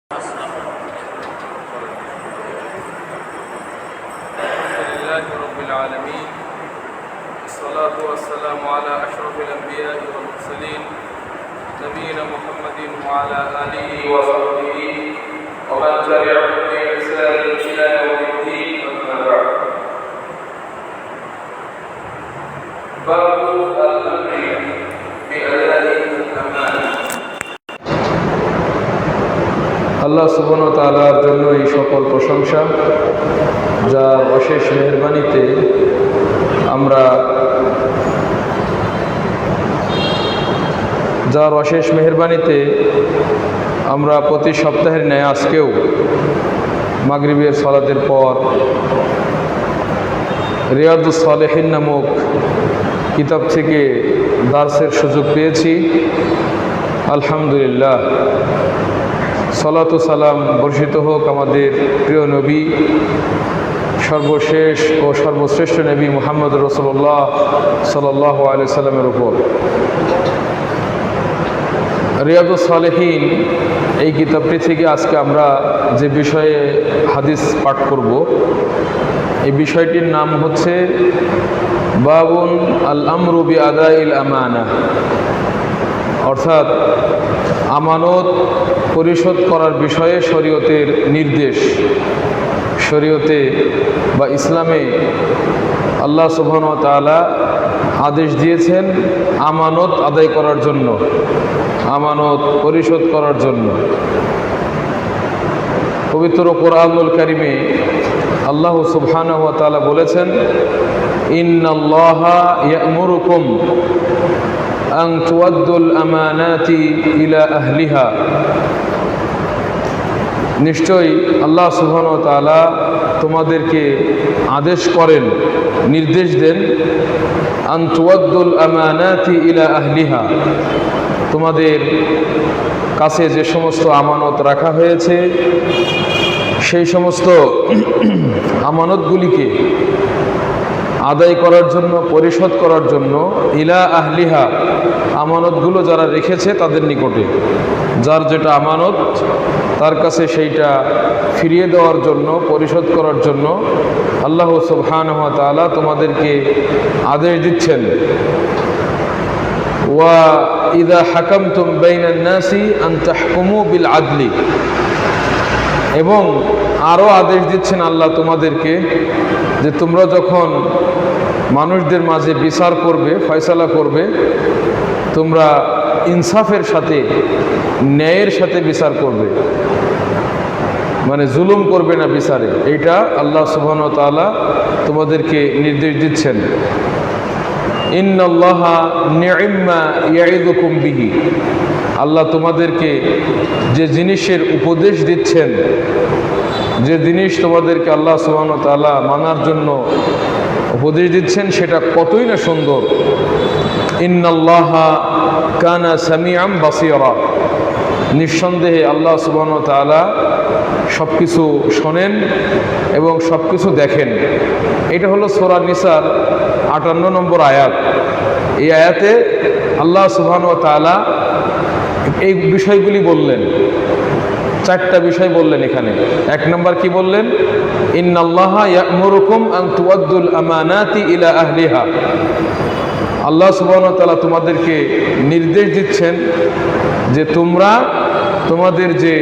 لله رب العالمين والصلاة والسلام على أشرف الأنبياء والمرسلين نبينا محمد وعلى آله وصحبه ومن تبعهم بإحسان إلى يوم الدين أما بعد باب الأمر بأداء الأمانة আল্লাহ সুবহানাহু ওয়া তাআলার জন্য এই সকল প্রশংসা যার অশেষ মেহেরবানিতে আমরা প্রতি সপ্তাহের ন্যায় আজকেও মাগরিবের সালাতের পর রিয়াদুস সালেহিন নামক কিতাব থেকে দার্সের সুযোগ পেয়েছি। আলহামদুলিল্লাহ, সালাত ও সালাম বর্ষিত হোক আমাদের প্রিয় নবী, সর্বশেষ ও সর্বশ্রেষ্ঠ নবী মুহাম্মদ রাসূলুল্লাহ সাল্লাল্লাহু আলাইহি সাল্লামের উপর। রিয়াদুস সালেহিন এই কিতাবটি থেকে আজকে আমরা যে বিষয়ে হাদিস পাঠ করব, এই বিষয়টির নাম হচ্ছে বাবুন আল আমরু বিআদাইল আমানা, অর্থাৎ আমানত পরিশোধ করার বিষয়ে শরীয়তের নির্দেশ। শরীয়তে বা ইসলামে আল্লাহ সুবহানাহু ওয়া তাআলা আদেশ দিয়েছেন আমানত আদায় করার জন্য, আমানত পরিশোধ করার জন্য। পবিত্র কোরআনুল কারীমে আল্লাহ সুবহানাহু ওয়া তাআলা বলেছেন, ইন্নাল্লাহা ইয়া'মুরুকুম আন তুআদ্দুল আমানাতি ইলা আহলিহা, নিশ্চয়ই আল্লাহ সুবহানাহু ওয়া তাআলা তোমাদেরকে আদেশ করেন, নির্দেশ দেন, আন তুআদ্দুল আমানাতি ইলা আহলিহা, তোমাদের কাছে যে সমস্ত আমানত রাখা হয়েছে সেই সমস্ত আমানতগুলিকে আদায় করার জন্য, পরিশোধ করার জন্য, ইলা আহলিহা, আমানতগুলো যারা রেখেছে তাদের নিকটে, যার যেটা আমানত তার কাছে সেইটা ফিরিয়ে দেওয়ার জন্য, পরিশোধ করার জন্য আল্লাহ সুবহানাহু ওয়া তাআলা তোমাদেরকে আদেশ দিচ্ছেন। ওয়া ইযা হাকামতুম বাইনান নাসি আন তাহকুমু বিল আদলি, এবং আরও আদেশ দিচ্ছেন আল্লাহ তোমাদেরকে যে তোমরা যখন মানুষদের মাঝে বিচার করবে, ফয়সালা করবে, তোমরা ইনসাফের সাথে, ন্যায়ের সাথে বিচার করবে, মানে জুলুম করবে না বিচারে। এইটা আল্লাহ সুবহানাহু ওয়া তাআলা তোমাদেরকে নির্দেশ দিচ্ছেন। ইন্নাল্লাহা নি'ম্মা ইয়া'iদুকুম বিহি, আল্লাহ তোমাদেরকে যে জিনিসের উপদেশ দিচ্ছেন, যে জিনিস তোমাদেরকে আল্লাহ সুবহানাহু ওয়া তাআলা মানার জন্য উপদেশ দিচ্ছেন, সেটা কতই না সুন্দর। ইন্নাল্লাহা কানা সামিআম বাসীরা, নিঃসন্দেহে আল্লাহ সুবহানাহু ওয়া তাআলা সব কিছু শোনেন এবং সব কিছু দেখেন। এটা হলো সূরা নিসার 58 নম্বর আয়াত। এই আয়াতে আল্লাহ সুবহানাহু ওয়া তাআলা এই বিষয়গুলি বললেন, চারটা বিষয় বললেন এখানে। এক নম্বর কি বললেন? ইন্নাল্লাহা ইয়া'মুরুকুম আন তুআদ্দুল আমানাতি ইলা আহলিহা, আল্লাহ সুবহানাহু ওয়া তাআলা তোমাদেরকে নির্দেশ দিচ্ছেন যে তোমরা তোমাদের যে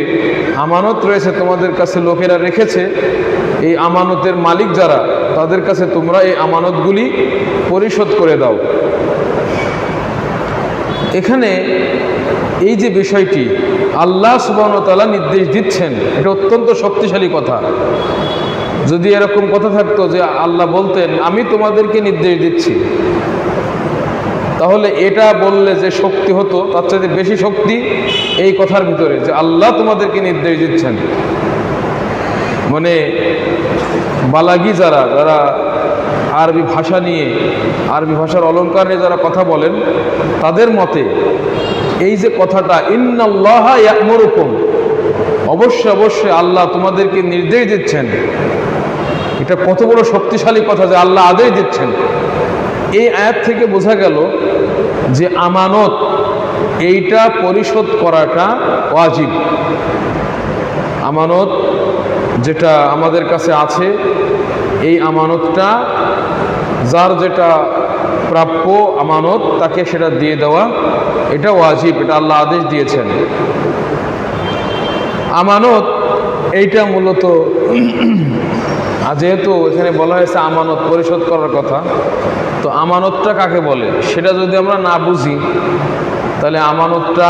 আমানত রয়েছে, তোমাদের কাছে লোকেরা রেখেছে, এই আমানতের মালিক যারা, তাদের কাছে তোমরা এই আমানতগুলি পরিশোধ করে দাও। এখানে এই যে বিষয়টি আল্লাহ সুবহানাহু ওয়া তাআলা নির্দেশ দিচ্ছেন, এটা অত্যন্ত শক্তিশালী কথা। যদি এরকম কথা থাকতো যে আল্লাহ বলতেন আমি তোমাদেরকে নির্দেশ দিচ্ছি, তাহলে এটা বললে যে শক্তি হতো, তার চাইতে বেশি শক্তি এই কথার ভিতরে যে আল্লাহ তোমাদেরকে নির্দেশ দিচ্ছেন। মানে বালাগি যারা আরবি ভাষা নিয়ে, আরবি ভাষার অলঙ্কার নিয়ে যারা কথা বলেন, তাদের মতে এই যে কথাটা ইন্নাল্লাহা ইয়া'মুরুকুম, অবশ্যই অবশ্যই আল্লাহ তোমাদেরকে নির্দেশ দিচ্ছেন, এটা কত বড় শক্তিশালী কথা যে আল্লাহ আদেশ দিচ্ছেন। এই আয়াত থেকে বোঝা গেল যে আমানত এইটা পরিশোধ করাটা ওয়াজিব। আমানত যেটা আমাদের কাছে আছে, এই আমানতটা যার যেটা প্রাপ্য আমানত তাকে সেটা দিয়ে দেওয়া, এটা ওয়াজিব, এটা আল্লাহ আদেশ দিয়েছেন। আমানত এইটা মূলত যেহেতু এখানে বলা হয়েছে আমানত পরিশোধ করার কথা, তো আমানতটা কাকে বলে সেটা যদি আমরা না বুঝি তাহলে আমানতটা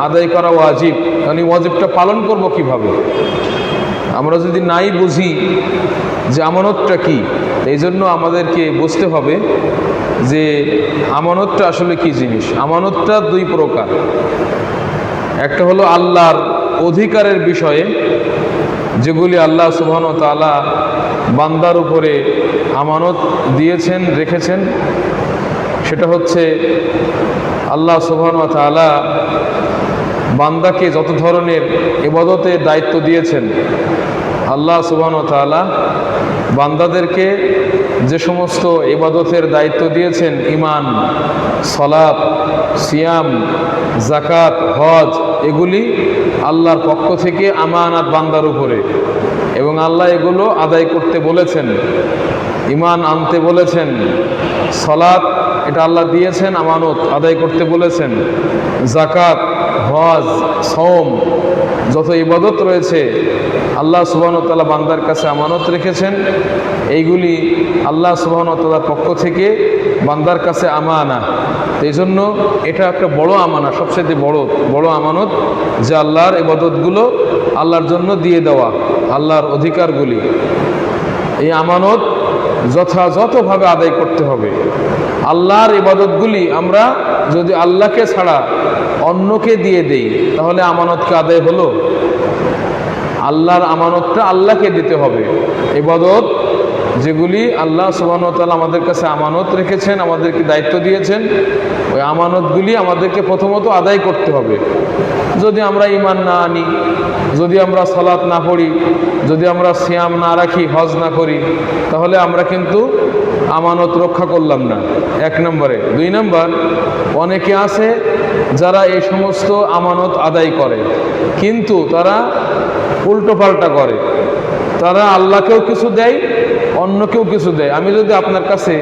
আদায় করা ওয়াজিব, কারণ এই ওয়াজিবটা পালন করব কিভাবে? আমরা যদি নাই বুঝি যে আমানতটা কি, এই জন্য আমাদেরকে বুঝতে হবে যে আমানতটা আসলে কি জিনিস। আমানতটা দুই প্রকার। একটা হলো আল্লাহর অধিকারের বিষয়ে, যেগুলি আল্লাহ সুবহানাহু ওয়া তাআলা বান্দার উপরে আমানত দিয়েছেন, রেখেছেন। সেটা হচ্ছে আল্লাহ সুবহানাহু ওয়া তাআলা বান্দাকে যত ধরনের ইবাদতের দায়িত্ব দিয়েছেন, আল্লাহ সুবহানাহু ওয়া তাআলা বান্দাদেরকে যে সমস্ত ইবাদতের দায়িত্ব দিয়েছেন, ঈমান, সালাত, সিয়াম, যাকাত, হজ, এগুলি আল্লাহর পক্ষ থেকে আমানাত বান্দার উপরে, এবং আল্লাহ এগুলো আদায় করতে বলেছেন। ঈমান আনতে বলেছেন, সালাত এটা আল্লাহ দিয়েছেন, আমানত আদায় করতে বলেছেন। যাকাত, হজ, সওম, যত ইবাদত রয়েছে আল্লাহ সুবহানাহু ওয়া তাআলা বান্দার কাছে আমানত রেখেছেন, এইগুলি আল্লাহ সুবহানাহু ওয়া তাআলার পক্ষ থেকে বান্দার কাছে আমানা। এই জন্য এটা একটা বড় আমানা, সবচেয়ে বড় আমানত, যে আল্লাহর ইবাদতগুলো আল্লাহর জন্য দিয়ে দেওয়া, আল্লাহর অধিকারগুলি। এই আমানত যথাযথভাবে আদায় করতে হবে। আল্লাহর ইবাদতগুলি আমরা যদি আল্লাহকে ছাড়া অন্যকে দিয়ে দেই তাহলে আমানতকে আদায় হলো? আল্লাহর আমানতটা আল্লাহকে দিতে হবে। ইবাদত যেগুলি আল্লাহ সুবহানাহু ওয়া তাআলা আমাদের কাছে আমানত রেখেছেন, আমাদেরকে দায়িত্ব দিয়েছেন, ওই আমানতগুলি আমাদেরকে প্রথমত আদায় করতে হবে। যদি আমরা ঈমান না আনি, যদি আমরা সালাত না পড়ি, যদি আমরা সিয়াম না রাখি, হজ না করি, তাহলে আমরা কিন্তু আমানত রক্ষা করলাম না, এক নম্বরে। দুই নম্বর, অনেকে আছে যারা এই সমস্ত আমানত আদায় করে কিন্তু তারা উল্টো পাল্টা করে। তারা আল্লাহকেও কিছু দেয়, অন্যকেও কিছু দেয়। আমি যদি আপনার কাছে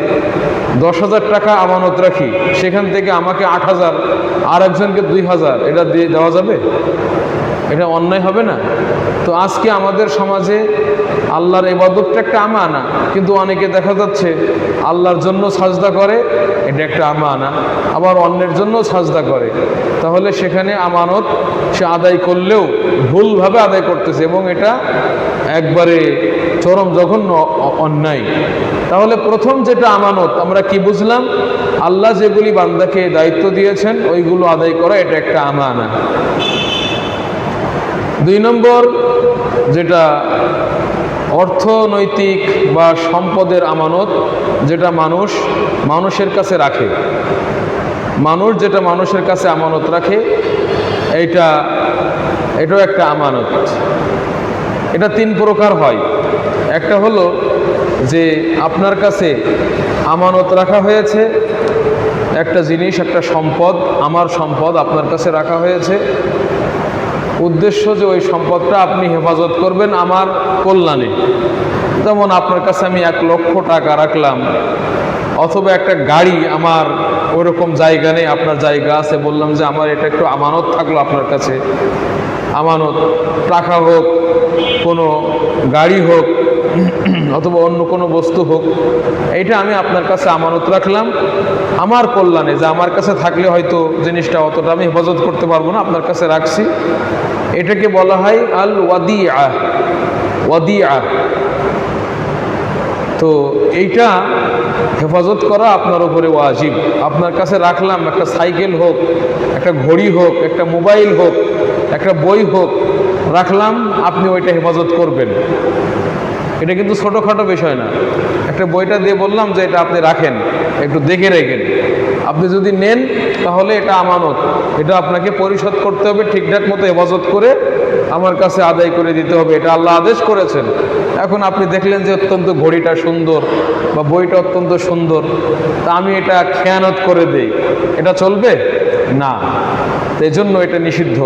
10,000 টাকা আমানত রাখি, সেখান থেকে আমাকে 8,000, আর একজনকে 2,000, এটা দিয়ে দেওয়া যাবে? এটা অন্যায় হবে না? তো আজকে আমাদের সমাজে আল্লাহর ইবাদতটা একটা আমানা, কিন্তু অনেকে দেখা যাচ্ছে আল্লাহর জন্য সাজদা করে, এটা একটা আমানা, আবার অন্যের জন্য সাজদা করে। তাহলে সেখানে আমানত সে আদায় করলেও ভুলভাবে আদায় করতেছে, এবং এটা একবারে চরম জঘন্য অন্যায়। তাহলে প্রথম যেটা আমানত আমরা কি বুঝলাম? আল্লাহ যেগুলি বান্দাকে দায়িত্ব দিয়েছেন ওইগুলো আদায় করা, এটা একটা আমানা। দুই নম্বর, যেটা অর্থনৈতিক বা সম্পদের আমানত, যেটা মানুষের কাছে রাখে। মানুষ যেটা মানুষের কাছে আমানত রাখে, এটাও একটা আমানত। এটা 3 প্রকার হয়। একটা হলো যে আপনার কাছে আমানত রাখা হয়েছে একটা জিনিস, একটা সম্পদ, আমার সম্পদ আপনার কাছে রাখা হয়েছে, উদ্দেশ্য যে ওই সম্পদটা আপনি হেফাজত করবেন আমার কল্যাণে। যেমন আপনার কাছে আমি 1 লক্ষ টাকা রাখলাম, অথবা একটা গাড়ি, আমার ওরকম জায়গা নেই, আপনার জায়গা আছে, বললাম যে আমার এটা একটু আমানত থাকলো আপনার কাছে। আমানত টাকা হোক, কোনো গাড়ি হোক, অথবা অন্য কোনো বস্তু হোক, এইটা আমি আপনার কাছে আমানত রাখলাম আমার কল্যাণে, যে আমার কাছে থাকলে হয়তো জিনিসটা অতটা আমি হেফাজত করতে পারবো না, আপনার কাছে রাখছি। এটাকে বলা হয় আল ওয়াদিআ। তো এইটা হেফাজত করা আপনার উপরে ওয়াজিব। আপনার কাছে রাখলাম, একটা সাইকেল হোক, একটা ঘড়ি হোক, একটা মোবাইল হোক, একটা বই হোক, রাখলাম, আপনি ওইটা হেফাজত করবেন। এটা কিন্তু ছোটোখাটো বিষয় না। একটা বইটা দিয়ে বললাম যে এটা আপনি রাখেন, একটু দেখে রেখেন। আপনি যদি নেন তাহলে এটা আমানত, এটা আপনাকে পরিশোধ করতে হবে, ঠিকঠাক মতো হেফাজত করে আমার কাছে আদায় করে দিতে হবে, এটা আল্লাহ আদেশ করেছেন। এখন আপনি দেখলেন যে অত্যন্ত ঘড়িটা সুন্দর বা বইটা অত্যন্ত সুন্দর, তা আমি এটা খেয়ানত করে দেই, এটা চলবে না। তো এই জন্য এটা নিষিদ্ধ।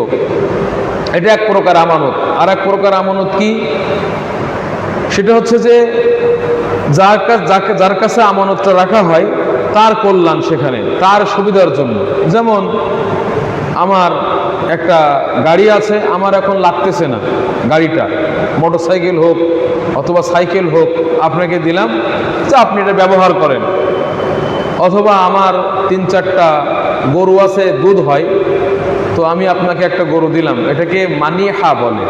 এটা এক প্রকার আমানত। আর এক প্রকার আমানত কি? সেটা হচ্ছে যে যার কাছে আমানতটা রাখা হয় তার কল্যাণ, সেখানে তার সুবিধার জন্য। যেমন আমার একটা গাড়ি আছে, আমার এখন লাগতেছে না গাড়িটা, মোটরসাইকেল হোক অথবা সাইকেল হোক, আপনাকে দিলাম যে আপনি এটা ব্যবহার করেন। অথবা আমার 3-4টা গরু আছে, দুধ হয়, তো আমি আপনাকে একটা গরু দিলাম, এটাকে মানিহা বলে।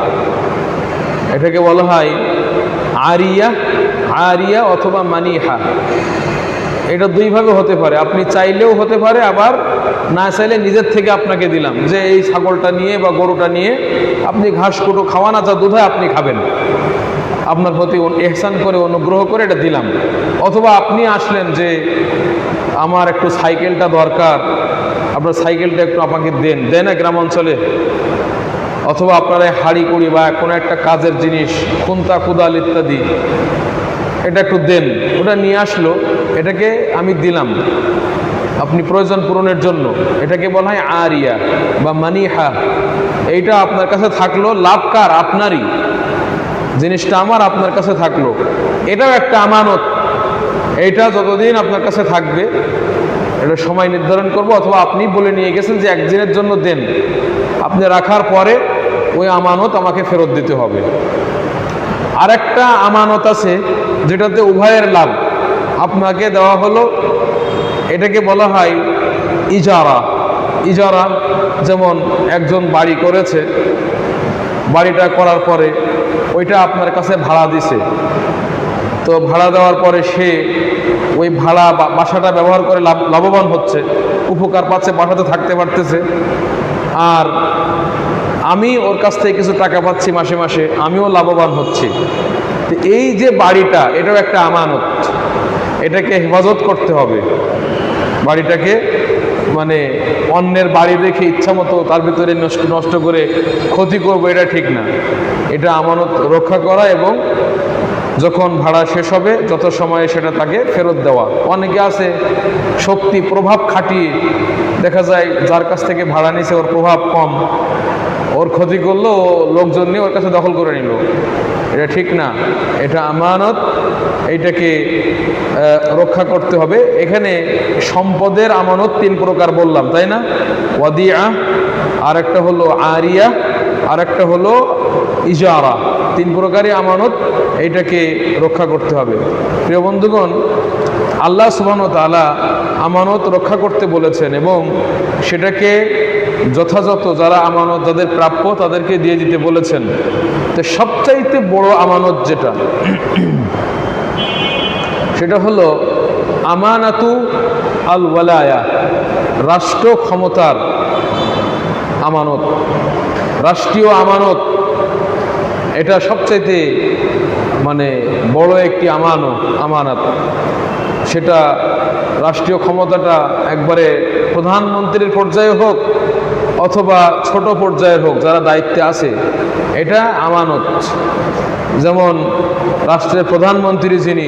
এটাকে বলা হয় আরিয়া, আরিয়া অথবা মানিহা। এটা দুইভাবে হতে পারে, আপনি চাইলেও হতে পারে, আবার না চাইলে নিজের থেকে আপনাকে দিলাম যে এই ছাগলটা নিয়ে বা গরুটা নিয়ে আপনি ঘাস কুটো খাওয়ান, যা দুধ হয় আপনি খাবেন, আপনার প্রতি ইহসান করে অনুগ্রহ করে এটা দিলাম। অথবা আপনি আসলেন যে আমার একটু সাইকেলটা দরকার, আপনার সাইকেলটা একটু আমাকে দেন, দেয় না গ্রাম অঞ্চলে। অথবা আপনারা হাড়ি কুড়ি বা কোনো একটা কাজের জিনিস, খুন্তা কুদাল ইত্যাদি, এটা একটু দেন, ওটা নিয়ে আসলো, এটাকে আমি দিলাম আপনি প্রয়োজন পূরণের জন্য। এটাকে বলা হয় আরিয়া বা মানিহা। এইটা আপনার কাছে থাকলো, লাভকার আপনারই, জিনিসটা আমার আপনার কাছে থাকলো, এটাও একটা আমানত। এইটা যতদিন আপনার কাছে থাকবে, এটা সময় নির্ধারণ করব, অথবা আপনি বলে নিয়ে গেছেন যে একদিনের জন্য দেন, আপনি রাখার পরে ওই আমানত আমাকে ফেরত দিতে হবে। আরেকটা আমানত আছে যেটাতে উভয়ের লাভ, আপনাকে দেওয়া হলো, এটাকে বলা হয় ইজারা। ইজারা যেমন একজন বাড়ি করেছে, বাড়িটা করার পরে ওইটা আপনার কাছে ভাড়া দিছে, তো ভাড়া দেওয়ার পরে সে ওই ভাড়া বাসাটা ব্যবহার করে লাভবান হচ্ছে, উপকার পাচ্ছে, বাসাতে থাকতে পারতেছে, আর আমি ওর কাছ থেকে কিছু টাকা পাচ্ছি মাসে মাসে, আমিও লাভবান হচ্ছি। তো এই যে বাড়িটা, এটাও একটা আমানত, এটাকে হেফাজত করতে হবে। বাড়িটাকে মানে অন্যের বাড়ি দেখে ইচ্ছা মতো তার ভিতরে নষ্ট করে ক্ষতি করবো, এটা ঠিক না। এটা আমানত রক্ষা করা এবং যখন ভাড়া শেষ হবে যত সময়ে সেটা তাকে ফেরত দেওয়া। অনেকে আছে শক্তি প্রভাব খাটিয়ে, দেখা যায় যার কাছ থেকে ভাড়া নিছে ওর প্রভাব কম, ওর ক্ষতি করলো, লোকজন নিয়ে ওর কাছে দখল করে নিল, এটা ঠিক না। এটা আমানত, এইটাকে রক্ষা করতে হবে। এখানে সম্পদের আমানত 3 প্রকার বললাম, তাই না? ওয়াদিয়া, আর একটা হলো আরিয়া, আর একটা হলো ইজারা। 3 প্রকারই আমানত, এইটাকে রক্ষা করতে হবে। প্রিয় বন্ধুগণ, আল্লাহ সুবহানাহু ওয়া তাআলা আমানত রক্ষা করতে বলেছেন এবং সেটাকে যথাযথ যারা আমানত যাদের প্রাপ্য তাদেরকে দিয়ে দিতে বলেছেন। তো সবচাইতে বড় আমানত যেটা, সেটা হলো আমানাতু আল ওয়ালায়া, রাষ্ট্র ক্ষমতার আমানত, রাষ্ট্রীয় আমানত। এটা সবচাইতে মানে বড় একটি আমানত। সেটা রাষ্ট্রীয় ক্ষমতাটা একবারে প্রধানমন্ত্রীর পর্যায়ে হোক অথবা ছোট পর্যায়ের হোক, যারা দায়িত্বে আছে, এটা আমানত। যেমন রাষ্ট্রের প্রধানমন্ত্রী যিনি,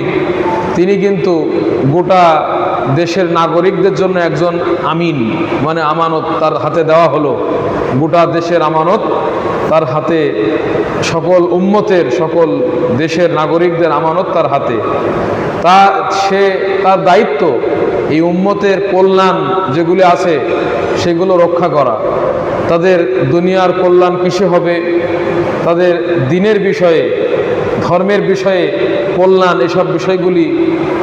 তিনি কিন্তু গোটা দেশের নাগরিকদের জন্য একজন আমিন, মানে আমানত তার হাতে দেওয়া হলো। গোটা দেশের আমানত তার হাতে, সকল উম্মতের, সকল দেশের নাগরিকদের আমানত তার হাতে। তার দায়িত্ব এই উম্মতের কল্যাণ যেগুলি আছে সেগুলো রক্ষা করা। তাদের দুনিয়ার কল্যাণ কিসে হবে, তাদের দিনের বিষয়ে, ধর্মের বিষয়ে কল্যাণ, এসব বিষয়গুলি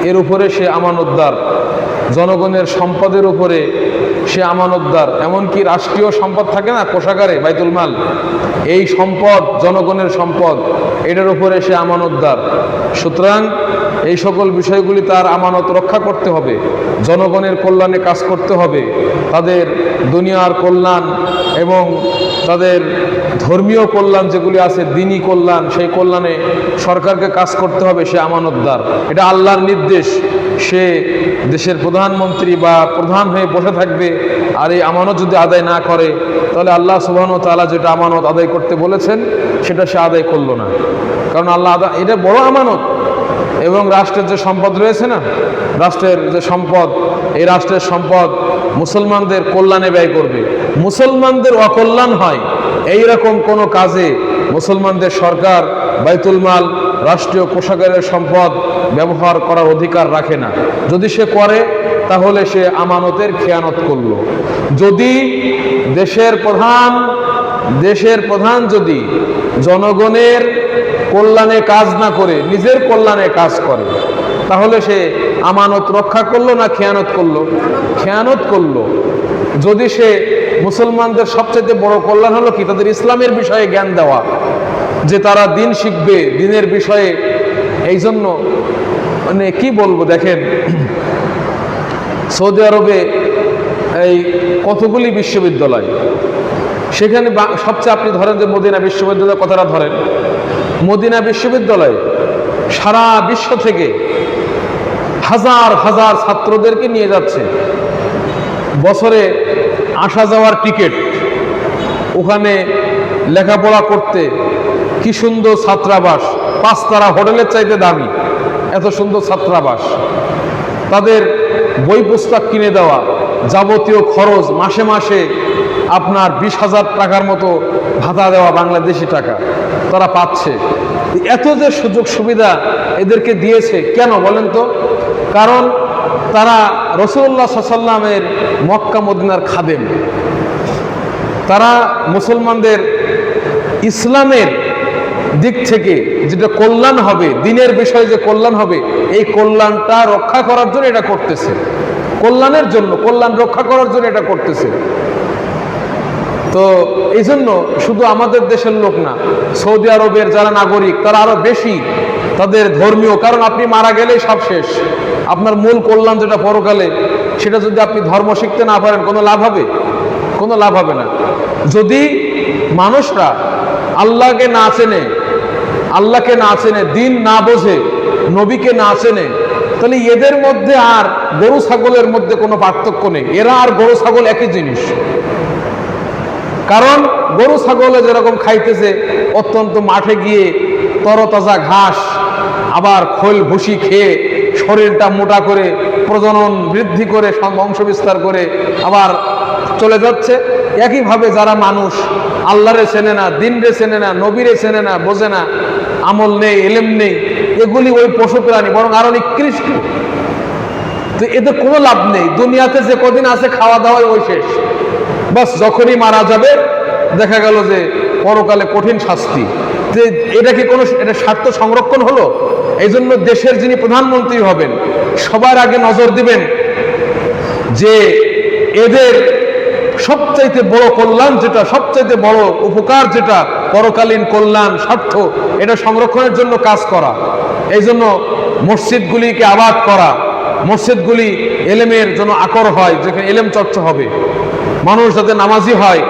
এর উপরে সে আমানতদার। জনগণের সম্পদের উপরে সে আমানতদার। এমনকি রাষ্ট্রীয় সম্পদ থাকে না কোষাগারে, বাইতুল মাল, এই সম্পদ জনগণের সম্পদ, এটার উপরে সে আমানতদার। সুতরাং এই সকল বিষয়গুলি তার আমানত রক্ষা করতে হবে, জনগণের কল্যাণে কাজ করতে হবে, তাদের দুনিয়ার কল্যাণ এবং তাদের ধর্মীয় কল্যাণ যেগুলি আছে, দিনী কল্যাণ, সেই কল্যাণে সরকারকে কাজ করতে হবে, সে আমানতদার। এটা আল্লাহর নির্দেশ। সে দেশের প্রধানমন্ত্রী বা প্রধান হয়ে বসে থাকবে, আর এই আমানত যদি আদায় না করে, তাহলে আল্লাহ সুবহানাহু ওয়া তাআলা যেটা আমানত আদায় করতে বলেছেন সেটা সে আদায় করলো না। কারণ আল্লাহ এটা বড় আমানত। এবং রাষ্ট্রের যে সম্পদ রয়েছে না, রাষ্ট্রের যে সম্পদ, এই রাষ্ট্রের সম্পদ মুসলমানদের কল্যাণে ব্যয় করবে, মুসলমানদের অকল্যাণ হয় এই রকম কোনো কাজে মুসলমানদের সরকার বাইতুল মাল, রাষ্ট্রীয় কোষাগারের সম্পদ ব্যবহার করার অধিকার রাখে না। যদি সে করে তাহলে সে আমানতের খেয়ানত করলো। যদি দেশের প্রধান যদি জনগণের কল্যাণে কাজ না করে নিজের কল্যাণে কাজ করে, তাহলে সে আমানত রক্ষা করলো না খেয়ানত করলো? খেয়ানত করলো। যদি সে মুসলমানদের সবচেয়ে বড় কল্যাণ হলো কি? তাদের ইসলামের বিষয়ে জ্ঞান দেওয়া, যে তারা দিন শিখবে, দিনের বিষয়ে। এই জন্য মানে কি বলবো, দেখেন সৌদি আরবে এই কতগুলি বিশ্ববিদ্যালয়, সেখানে সবচেয়ে আপনি ধরেন যে মদিনা বিশ্ববিদ্যালয়ের কথাটা ধরেন। মদিনা বিশ্ববিদ্যালয়ে সারা বিশ্ব থেকে হাজার হাজার ছাত্রদেরকে নিয়ে যাচ্ছে। বছরে আসা যাওয়ার টিকিট, ওখানে লেখাপড়া করতে কি সুন্দর ছাত্রাবাস, 5 তারা হোটেলের চাইতে দামি, এত সুন্দর ছাত্রাবাস। তাদের বই পুস্তক কিনে দেওয়া, যাবতীয় খরচ মাসে মাসে আপনার 20,000 টাকার মতো ভাতা দেওয়া, বাংলাদেশি টাকা তারা পাচ্ছে। এত যে সুযোগ সুবিধা এদেরকে দিয়েছে কেন বলেন তো? কারণ তারা রাসূলুল্লাহ সাল্লাল্লাহু আলাইহি ওয়াসাল্লামের মক্কা মদিনার খাদেম। তারা মুসলমানদের ইসলামের দিক থেকে যেটা কল্যাণ হবে, দিনের বিষয়ে যে কল্যাণ হবে, এই কল্যাণটা রক্ষা করার জন্য এটা করতেছে। কল্যাণের জন্য, কল্যাণ রক্ষা করার জন্য এটা করতেছে। তো এই জন্য শুধু আমাদের দেশের লোক না, সৌদি আরবের যারা নাগরিক তারা আরো বেশি তাদের ধর্মীয়, কারণ আপনি মারা গেলেই সব শেষ। আপনার মূল কল্যাণ যেটা পরকালে, সেটা যদি আপনি ধর্ম শিখতে না পারেন কোনো লাভ হবে? কোনো লাভ হবে না। যদি মানুষরা আল্লাহকে না চেনে, দিন না বোঝে, নবীকে না চেনে, তাহলে এদের মধ্যে আর গরু ছাগলের মধ্যে কোনো পার্থক্য নেই। এরা আর গরু ছাগল একই জিনিস। কারণ গরু ছাগলে যেরকম খাইতেছে, অত্যন্ত মাঠে গিয়ে তরতাজা ঘাস আবার খোল ভুসি খেয়ে শরীরটা মোটা করে প্রজনন বৃদ্ধি করে বংশ বিস্তার করে আবার চলে যাচ্ছে। একইভাবে যারা মানুষ আল্লাহরে চেনে না, দিনরে চেনে না, নবীরে চেনে না, বোঝে না, আমল নেই, এলেম নেই, এগুলি ওই পশু প্রাণী, বরং আরো নিকৃষ্ট। তো এদের কোনো লাভ নেই। দুনিয়াতে যে কদিন আছে খাওয়া দাওয়াই ওই শেষ। বাস যখনই মারা যাবে দেখা গেল যে পরকালে কঠিন শাস্তি। যে এটা কি কোনো এটা স্বার্থ সংরক্ষণ হলো? এই জন্য দেশের যিনি প্রধানমন্ত্রী হবেন সবার আগে নজর দিবেন যে এদের সবচাইতে বড় কল্যাণ যেটা, সবচাইতে বড় উপকার যেটা, পরকালীন কল্যাণ স্বার্থ, এটা সংরক্ষণের জন্য কাজ করা। এই জন্য মসজিদগুলিকে আবাদ করা, মসজিদগুলি এলেমের জন্য আকর হয়, যেখানে এলেম চর্চা হবে, মানুষ যাতে নামাজি হয়,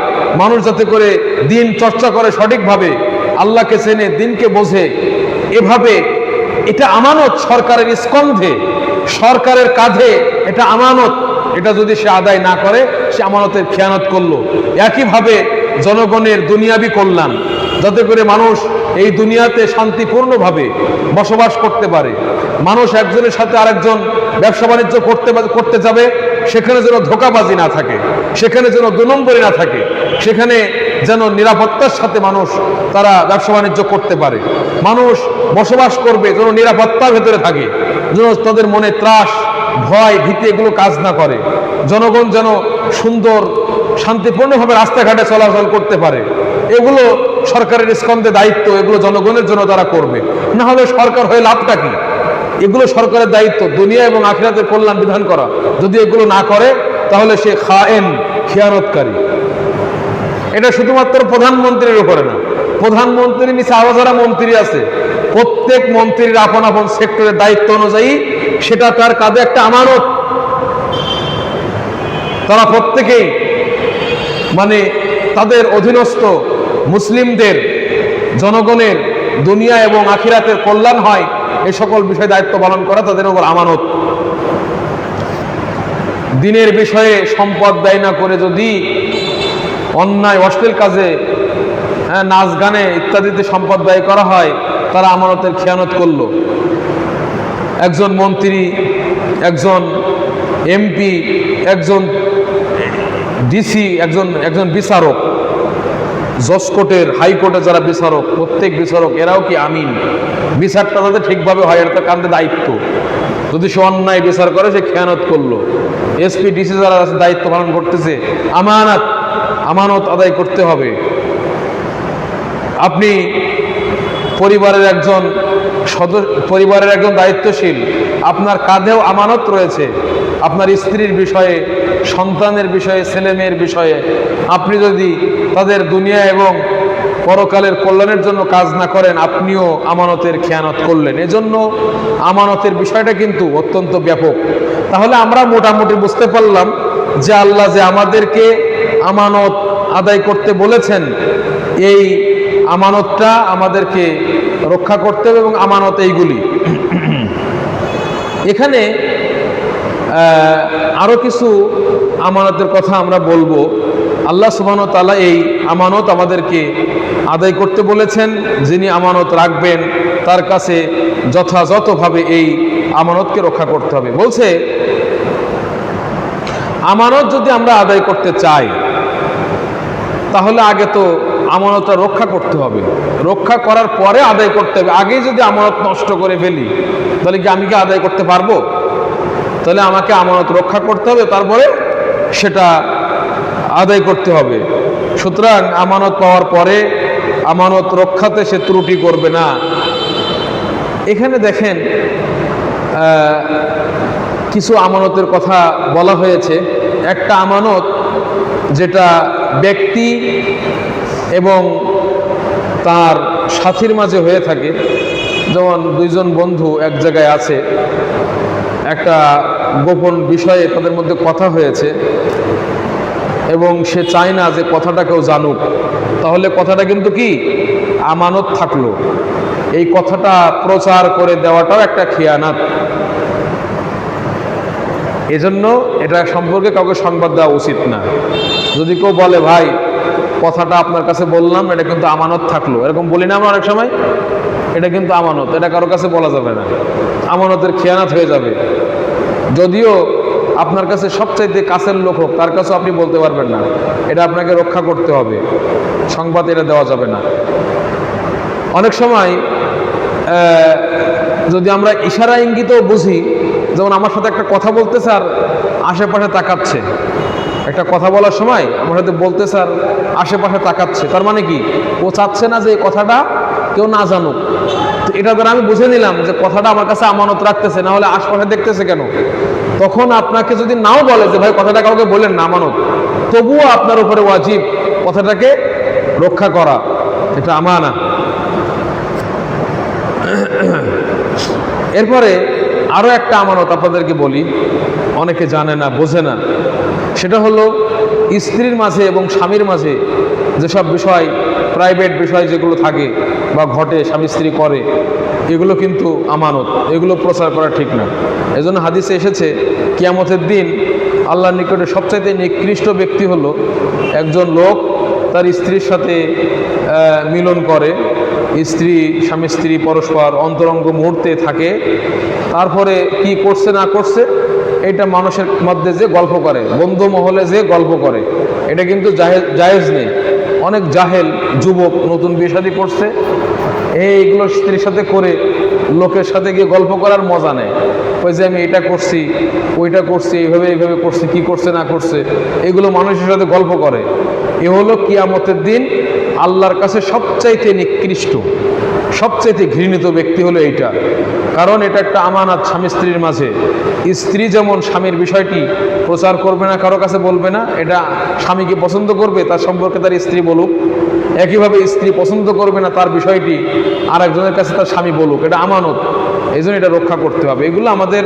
মানুষ যাতে করে দিন চর্চা করে সঠিকভাবে, আল্লাহকে চেনে, দিনকে বোঝে। এভাবে এটা আমানত, সরকারের স্কন্ধে, সরকারের কাঁধে এটা আমানত। এটা যদি সে আদায় না করে, সে আমানতের খেয়ানত করলো। একইভাবে জনগণের দুনিয়াবি কল্যাণ, যাতে করে মানুষ এই দুনিয়াতে শান্তিপূর্ণভাবে বসবাস করতে পারে। মানুষ একজনের সাথে আরেকজন ব্যবসা বাণিজ্য করতে যাবে, সেখানে যেন ধোঁকাবাজি না থাকে, সেখানে যেন 2 নম্বরই না থাকে, সেখানে যেন নিরাপত্তার সাথে মানুষ তারা ব্যবসা বাণিজ্য করতে পারে। মানুষ বসবাস করবে যেন নিরাপত্তার ভেতরে থাকে, যেন তাদের মনে ত্রাস, ভয়, ভীতি এগুলো কাজ না করে। জনগণ যেন সুন্দর শান্তিপূর্ণভাবে রাস্তাঘাটে চলাচল করতে পারে। এগুলো সরকারের স্কন্ধে দায়িত্ব, এগুলো জনগণের জন্য তারা করবে। না হলে সরকার হয়ে লাভটা কি? এগুলো সরকারের দায়িত্ব, দুনিয়া এবং আখিরাতের কল্যাণ বিধান করা। যদি এগুলো না করে তাহলে সে খায়েন, খেয়ানতকারী। এটা শুধুমাত্র প্রধানমন্ত্রীর উপরে না, প্রধানমন্ত্রীর নিচে আরো যারা মন্ত্রী আছে, প্রত্যেক মন্ত্রীর আপন আপন সেক্টরের দায়িত্ব অনুযায়ী সেটা তার কাঁধে একটা আমানত। তারা প্রত্যেকেই মানে তাদের অধীনস্থ মুসলিমদের, জনগণের দুনিয়া এবং আখিরাতের কল্যাণ হয়, এই সকল বিষয়ে দায়িত্ব পালন করা তাদের উপর আমানত। দিনের বিষয়ে সম্পদ ব্যয় না করে যদি অন্যায় অশ্লীল কাজে, নাচ গানে ইত্যাদিতে সম্পদ ব্যয় করা হয়, তারা আমানতের খেয়ানত করলো। একজন মন্ত্রী, একজন এমপি, একজন ডিসি, একজন বিচারক, জজ কোর্টের, হাইকোর্টে যারা বিচারক, প্রত্যেক বিচারক এরাও কি আমিন? বিচারটা যাতে ঠিকভাবে হয়, এটা তার কাঁধে দায়িত্ব। যদি সে অন্যায় বিচার করে, সে খেয়ানত করলো। এসপি ডিসি যারা আছে দায়িত্ব পালন করতেছে, আমানত আদায় করতে হবে। আপনি পরিবারের একজন দায়িত্বশীল, আপনার কাঁধেও আমানত রয়েছে। আপনার স্ত্রীর বিষয়ে, সন্তানের বিষয়ে, ছেলে মেয়ের বিষয়ে আপনি যদি তাদের দুনিয়া এবং পরকালের কল্যাণের জন্য কাজ না করেন, আপনিও আমানতের খেয়ানত করলেন। এজন্য আমানতের বিষয়টা কিন্তু অত্যন্ত ব্যাপক। তাহলে আমরা মোটামুটি বুঝতে পারলাম যে আল্লাহ যে আমাদেরকে আমানত আদায় করতে বলেছেন, এই আমানতটা আমাদেরকে রক্ষা করতে হবে। এবং আমানত এইগুলি, এখানে আরো কিছু আমানতের কথা আমরা বলবো। আল্লাহ সুবহানাহু ওয়া তাআলা এই আমানত আমাদেরকে আদায় করতে বলেছেন। যিনি আমানত রাখবেন তার কাছে যথাযথভাবে এই আমানতকে রক্ষা করতে হবে। বলছে আমানত যদি আমরা আদায় করতে চাই, তাহলে আগে তো আমানতটা রক্ষা করতে হবে। রক্ষা করার পরে আদায় করতে হবে। আগেই যদি আমানত নষ্ট করে ফেলি, তাহলে কি আমি কি আদায় করতে পারবো? তাহলে আমাকে আমানত রক্ষা করতে হবে, তারপরে সেটা আদায় করতে হবে। সুতরাং আমানত পাওয়ার পরে আমানত রক্ষাতে সে ত্রুটি করবে না। এখানে দেখেন কিছু আমানতের কথা বলা হয়েছে। একটা আমানত যেটা ব্যক্তি এবং তার সাথীর মাঝে হয়ে থাকে। যেমন দুইজন বন্ধু এক জায়গায় আছে, একটা গোপন বিষয়ে তাদের মধ্যে কথা হয়েছে এবং সে চায় না যে কথাটা কেউ জানুক, তাহলে কথাটা কিন্তু কি আমানত থাকলো। এই কথাটা প্রচার করে দেওয়াটাও একটা খেয়ানাত। এজন্য এটা সম্পর্কে কাউকে সংবাদ দেওয়া উচিত না। যদি কেউ বলে ভাই কথাটা আপনার কাছে বললাম, এটা কিন্তু আমানত থাকলো, এরকম বলি না আমরা অনেক সময়, এটা কিন্তু আমানত, এটা কারোর কাছে বলা যাবে না, আমানতের খেয়ানাত হয়ে যাবে। যদিও আপনার কাছে সবচাইতে কাছের লোক হোক, তার কাছেও আপনি বলতে পারবেন না। এটা আপনাকে রক্ষা করতে হবে, সংবাদ এটা দেওয়া যাবে না। অনেক সময় যদি আমরা ইশারা ইঙ্গিতও বুঝি, যেমন আমার সাথে একটা কথা বলতেছে আর আশেপাশে তাকাচ্ছে, একটা কথা বলার সময় আমার সাথে বলতেছে আর আশেপাশে তাকাচ্ছে, তার মানে কি ও চাচ্ছে না যে এই কথাটা কেউ না জানুক। তো এটা দ্বারা আমি বুঝে নিলাম যে কথাটা আমার কাছে আমানত রাখতেছে, না হলে আশপাশে দেখতেছে কেন। তখন আপনাকে যদি নাও বলে যে ভাই কথাটা কাউকে বলেন না, আমানত, তবুও আপনার উপরে ওয়াজিব কথাটাকে রক্ষা করা, এটা আমানা। এরপরে আরো একটা আমানত আপনাদেরকে বলি, অনেকে জানে না, বোঝে না। সেটা হলো স্ত্রীর মাঝে এবং স্বামীর মাঝে যেসব বিষয়, প্রাইভেট বিষয় যেগুলো থাকে বা ঘটে, স্বামী স্ত্রী করে, এগুলো কিন্তু আমানত, এগুলো প্রচার করা ঠিক না। এজন্য হাদিসে এসেছে কিয়ামতের দিন আল্লাহর নিকটে সবচাইতে নিকৃষ্ট ব্যক্তি হলো একজন লোক তার স্ত্রীর সাথে মিলন করে, স্বামী স্ত্রী পরস্পর অন্তরঙ্গ মুহূর্তে থাকে, তারপরে কি করছে না করছে এটা মানুষের মধ্যে যে গল্প করে, বন্ধু মহলে যে গল্প করে, এটা কিন্তু জায়েজ নেই। অনেক জাহেল যুবক নতুন বিয়ে শাদী করছে, এইগুলো স্ত্রীর সাথে করে লোকের সাথে গিয়ে গল্প করার মজা নেয়। ওই যে আমি এটা করছি, ওইটা করছি, এইভাবে করছি, কি করছে না করছে, এগুলো মানুষের সাথে গল্প করে। এ হলো কিয়ামতের দিন আল্লাহর কাছে সবচাইতে নিকৃষ্ট, সবচাইতে ঘৃণিত ব্যক্তি হলো এইটা। কারণ এটা একটা আমানত স্বামী স্ত্রীর মাঝে। স্ত্রী যেমন স্বামীর বিষয়টি প্রচার করবে না, কারো কাছে বলবে না, এটা স্বামীকে পছন্দ করবে তার সম্পর্কে তার স্ত্রী বলুক। একইভাবে স্ত্রী পছন্দ করবে না তার বিষয়টি আর একজনের কাছে তার স্বামী বলুক, এটা আমানত। এই জন্য এটা রক্ষা করতে হবে। এগুলো আমাদের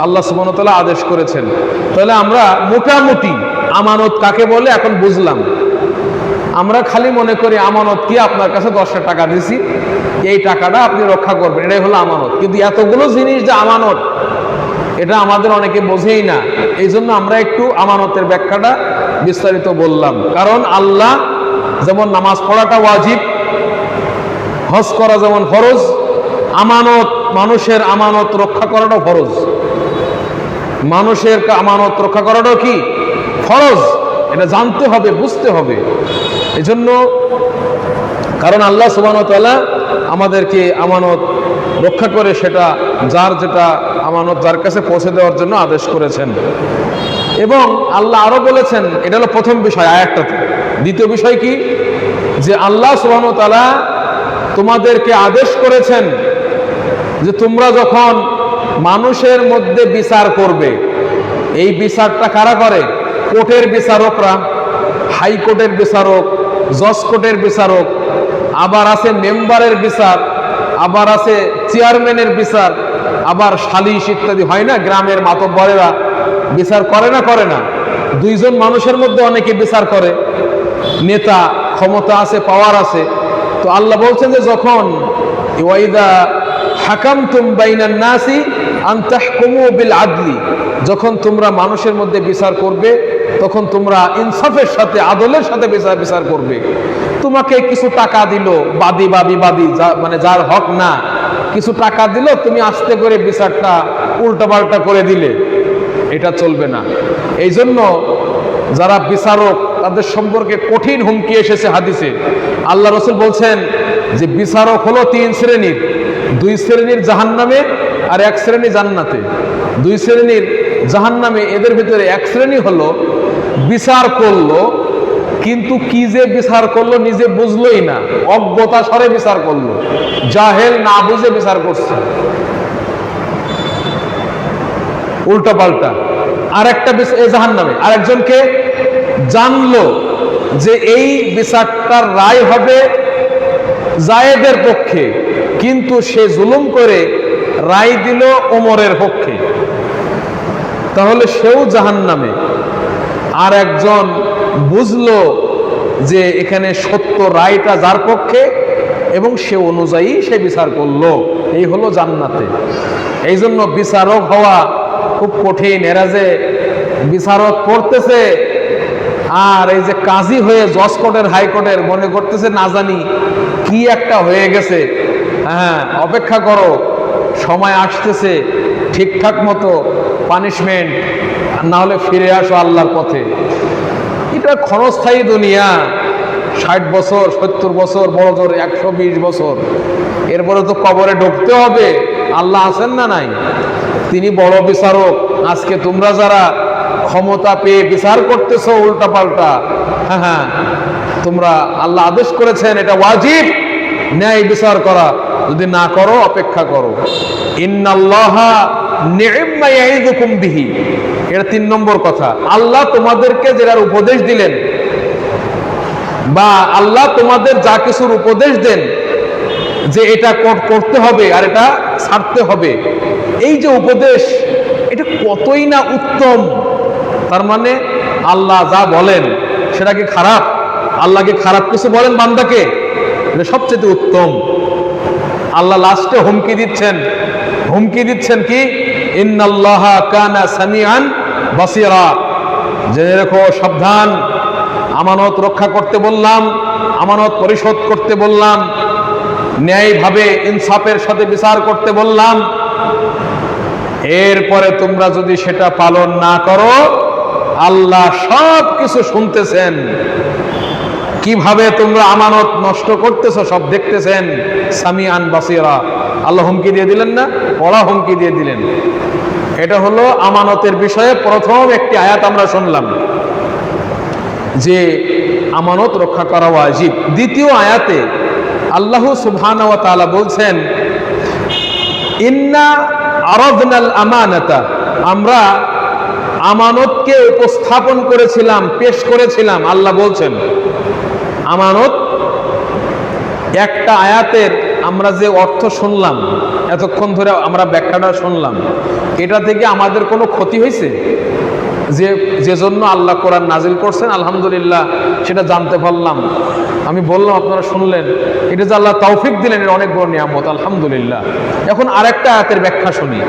আল্লাহ সুবহানাহু ওয়া তাআলা আদেশ করেছেন। তাহলে আমরা মোটামুটি আমানত কাকে বলে এখন বুঝলাম। আমরা খালি মনে করি আমানত কি, আপনার কাছে 10 টাকা দিছি, এই টাকাটা আপনি রক্ষা করবেন, এটাই হলো আমানত। কিন্তু এতগুলো জিনিস যে আমানত, এটা আমাদের অনেকে বোঝেই না। এই জন্য আমরা একটু আমানতের ব্যাখ্যাটা বিস্তারিত বললাম। কারণ আল্লাহ যেমন নামাজ পড়াটা ওয়াজিব, হজ করা যেমন ফরজ, আমানত, মানুষের আমানত রক্ষা করাটাও ফরজ। মানুষের আমানত রক্ষা করাটাও কি ফরজ, এটা জানতে হবে, বুঝতে হবে। এজন্য কারণ আল্লাহ সুবহানাহু ওয়া তাআলা আমাদেরকে আমানত রক্ষা করে সেটা যেটা আমানত যার কাছে পৌঁছে দেওয়ার জন্য আদেশ করেছেন। এবং আল্লাহ আরো বলেছেন, এটা হলো প্রথম বিষয় আয়াতটাতে। দ্বিতীয় বিষয় কি, যে আল্লাহ সুবহানাহু ওয়া তাআলা তোমাদেরকে আদেশ করেছেন যে তোমরা যখন মানুষের মধ্যে বিচার করবে, এই বিচারটা কারা করে? কোর্টের বিচারকরা, হাইকোর্টের বিচারক, জজ কোর্টের বিচারক, আবার আছে মেম্বারের বিচার, আবার আছে চেয়ারম্যানের বিচার, আবার সালিশ ইত্যাদি হয় না, গ্রামের মাতব্বরেরা বিচার করে না? দুইজন মানুষের মধ্যে অনেকে বিচার করে, নেতা, ক্ষমতা আছে, পাওয়ার আছে। তো আল্লাহ বলছেন যে যখন ওয়াইদা হাকামতুম বাইনান নাসি আন তাহকুমু বিল আদলি, যখন তোমরা মানুষের মধ্যে বিচার করবে তখন তোমরা ইনসাফের সাথে, আদলের সাথে বিচার করবে। তোমাকে কিছু টাকা দিল, বাদী মানে যার হক না, কিছু টাকা দিল, তুমি আস্তে করে বিচারটা উল্টাপাল্টা করে দিলে, এটা চলবে না। এই জন্য যারা বিচারক তাদের সম্পর্কে কঠিন হুমকি এসেছে হাদিসে। আল্লাহ রাসূল বলছেন যে বিচারক হলো 3 শ্রেণীর, 2 শ্রেণীর জাহান্নামে আর 1 শ্রেণী জান্নাতে। 2 শ্রেণীর জাহান্নামে, এদের ভিতরে 1 শ্রেণী হলো বিচার করলো কিন্তু কি যে বিচার করলো নিজে বুঝলোই না, অজ্ঞতা স্বরে বিচার করলো, জাহেল না বুঝে বিচার করছে, উল্টা পাল্টা। আর একটা জাহান্নামে আরেকজনকে জানলো যে এই বিচারটার রায় হবে জায়েদের পক্ষে, কিন্তু সে জুলুম করে রায় দিল ওমরের পক্ষে, তাহলে সেও জাহান্নামে। আর একজন বুঝলো যে এখানে সত্য রায়টা যার পক্ষে এবং সে অনুযায়ী সে বিচার করলো, এই হলো জান্নাতে। এই জন্য বিচারক হওয়া খুব কঠিন। এরা যে বিচারক করতেছে আর এই যে কাজী হয়ে জজ কোর্টের, হাইকোর্টের মনে করতেছে না জানি কি একটা হয়ে গেছে। হ্যাঁ, অপেক্ষা করো, সময় আসতেছে, ঠিকঠাক মতো পানিশমেন্ট, না হলে ফিরে আসো আল্লাহর পথে। এটা ক্ষণস্থায়ী দুনিয়া, 60 বছর, 70 বছর, বড় জোর 120 বছর, এরপরে তো কবরে ঢুকতে হবে। আল্লাহ আছেন না নাই? তিনি বড় বিচারক। আজকে তোমরা যারা ক্ষমতা পেয়ে বিচার করতেছো উল্টা পাল্টা, হ্যাঁ, তোমরা, আল্লাহ আদেশ করেছেন এটা ওয়াজিব ন্যায় বিচার করা, যদি না করো অপেক্ষা করো। ইন্নাল্লাহা নি'ম্মা ইয়াইযুকুম বিহি, এটা 3 নম্বর কথা। আল্লাহ তোমাদেরকে যেটার উপদেশ দিলেন, বা আল্লাহ তোমাদের যা কিছুর উপদেশ দেন যে এটা করতে হবে আর এটা ছাড়তে হবে, এই যে উপদেশ, এটা কতই না উত্তম। তার মানে আল্লাহ যা বলেন সেটা কি খারাপ? আল্লাহকে খারাপ কিছু বলেন বান্দাকে? এটা সবচেয়ে উত্তম। আল্লাহ লাস্টে হুমকি দিচ্ছেন কি, ইন্নাল্লাহা কানা সামিআন বাসীরা, জেনে রেখো, সাবধান, আমানত রক্ষা করতে বললাম, আমানত পরিশোধ করতে বললাম, ন্যায়ভাবে ইনসাফের সাথে বিচার করতে বললাম, এরপরে তোমরা যদি সেটা পালন না করো, আল্লাহ সব কিছু শুনতেছেন, কিভাবে তোমরা আমানত নষ্ট করতেছো সব দেখতেছেন। সামিআন বাসীরা, আল্লাহ হুমকি দিয়ে দিলেন না, বড় হুমকি দিয়ে দিলেন। এটা হলো আমানতের বিষয়ে প্রথম একটি আয়াত আমরা শুনলাম যে আমানত রক্ষা করা ওয়াজিব। দ্বিতীয় আয়াতে আল্লাহ সুবহানাহু ওয়া তাআলা বলছেন, ইন্না আরাদনাল আমানাতা, আমরা আমানতকে উপস্থাপন করেছিলাম, পেশ করেছিলাম। আল্লাহ বলছেন আমানত, একটা আয়াতের আমরা যে অর্থ শুনলাম, এতক্ষণ ধরে আমরা ব্যাখ্যাটা শুনলাম, এটা থেকে আমাদের কোনো ক্ষতি হয়েছে? যে জন্য আল্লাহ কোরআন নাজিল করছেন, আলহামদুলিল্লাহ সেটা জানতে পারলাম, আমি বললাম, আপনারা শুনলেন, এটা যে আল্লাহ তৌফিক দিলেন, এটা অনেক বড় নিয়ামত, আলহামদুলিল্লাহ। এখন আরেকটা আয়াতের ব্যাখ্যা শুনি,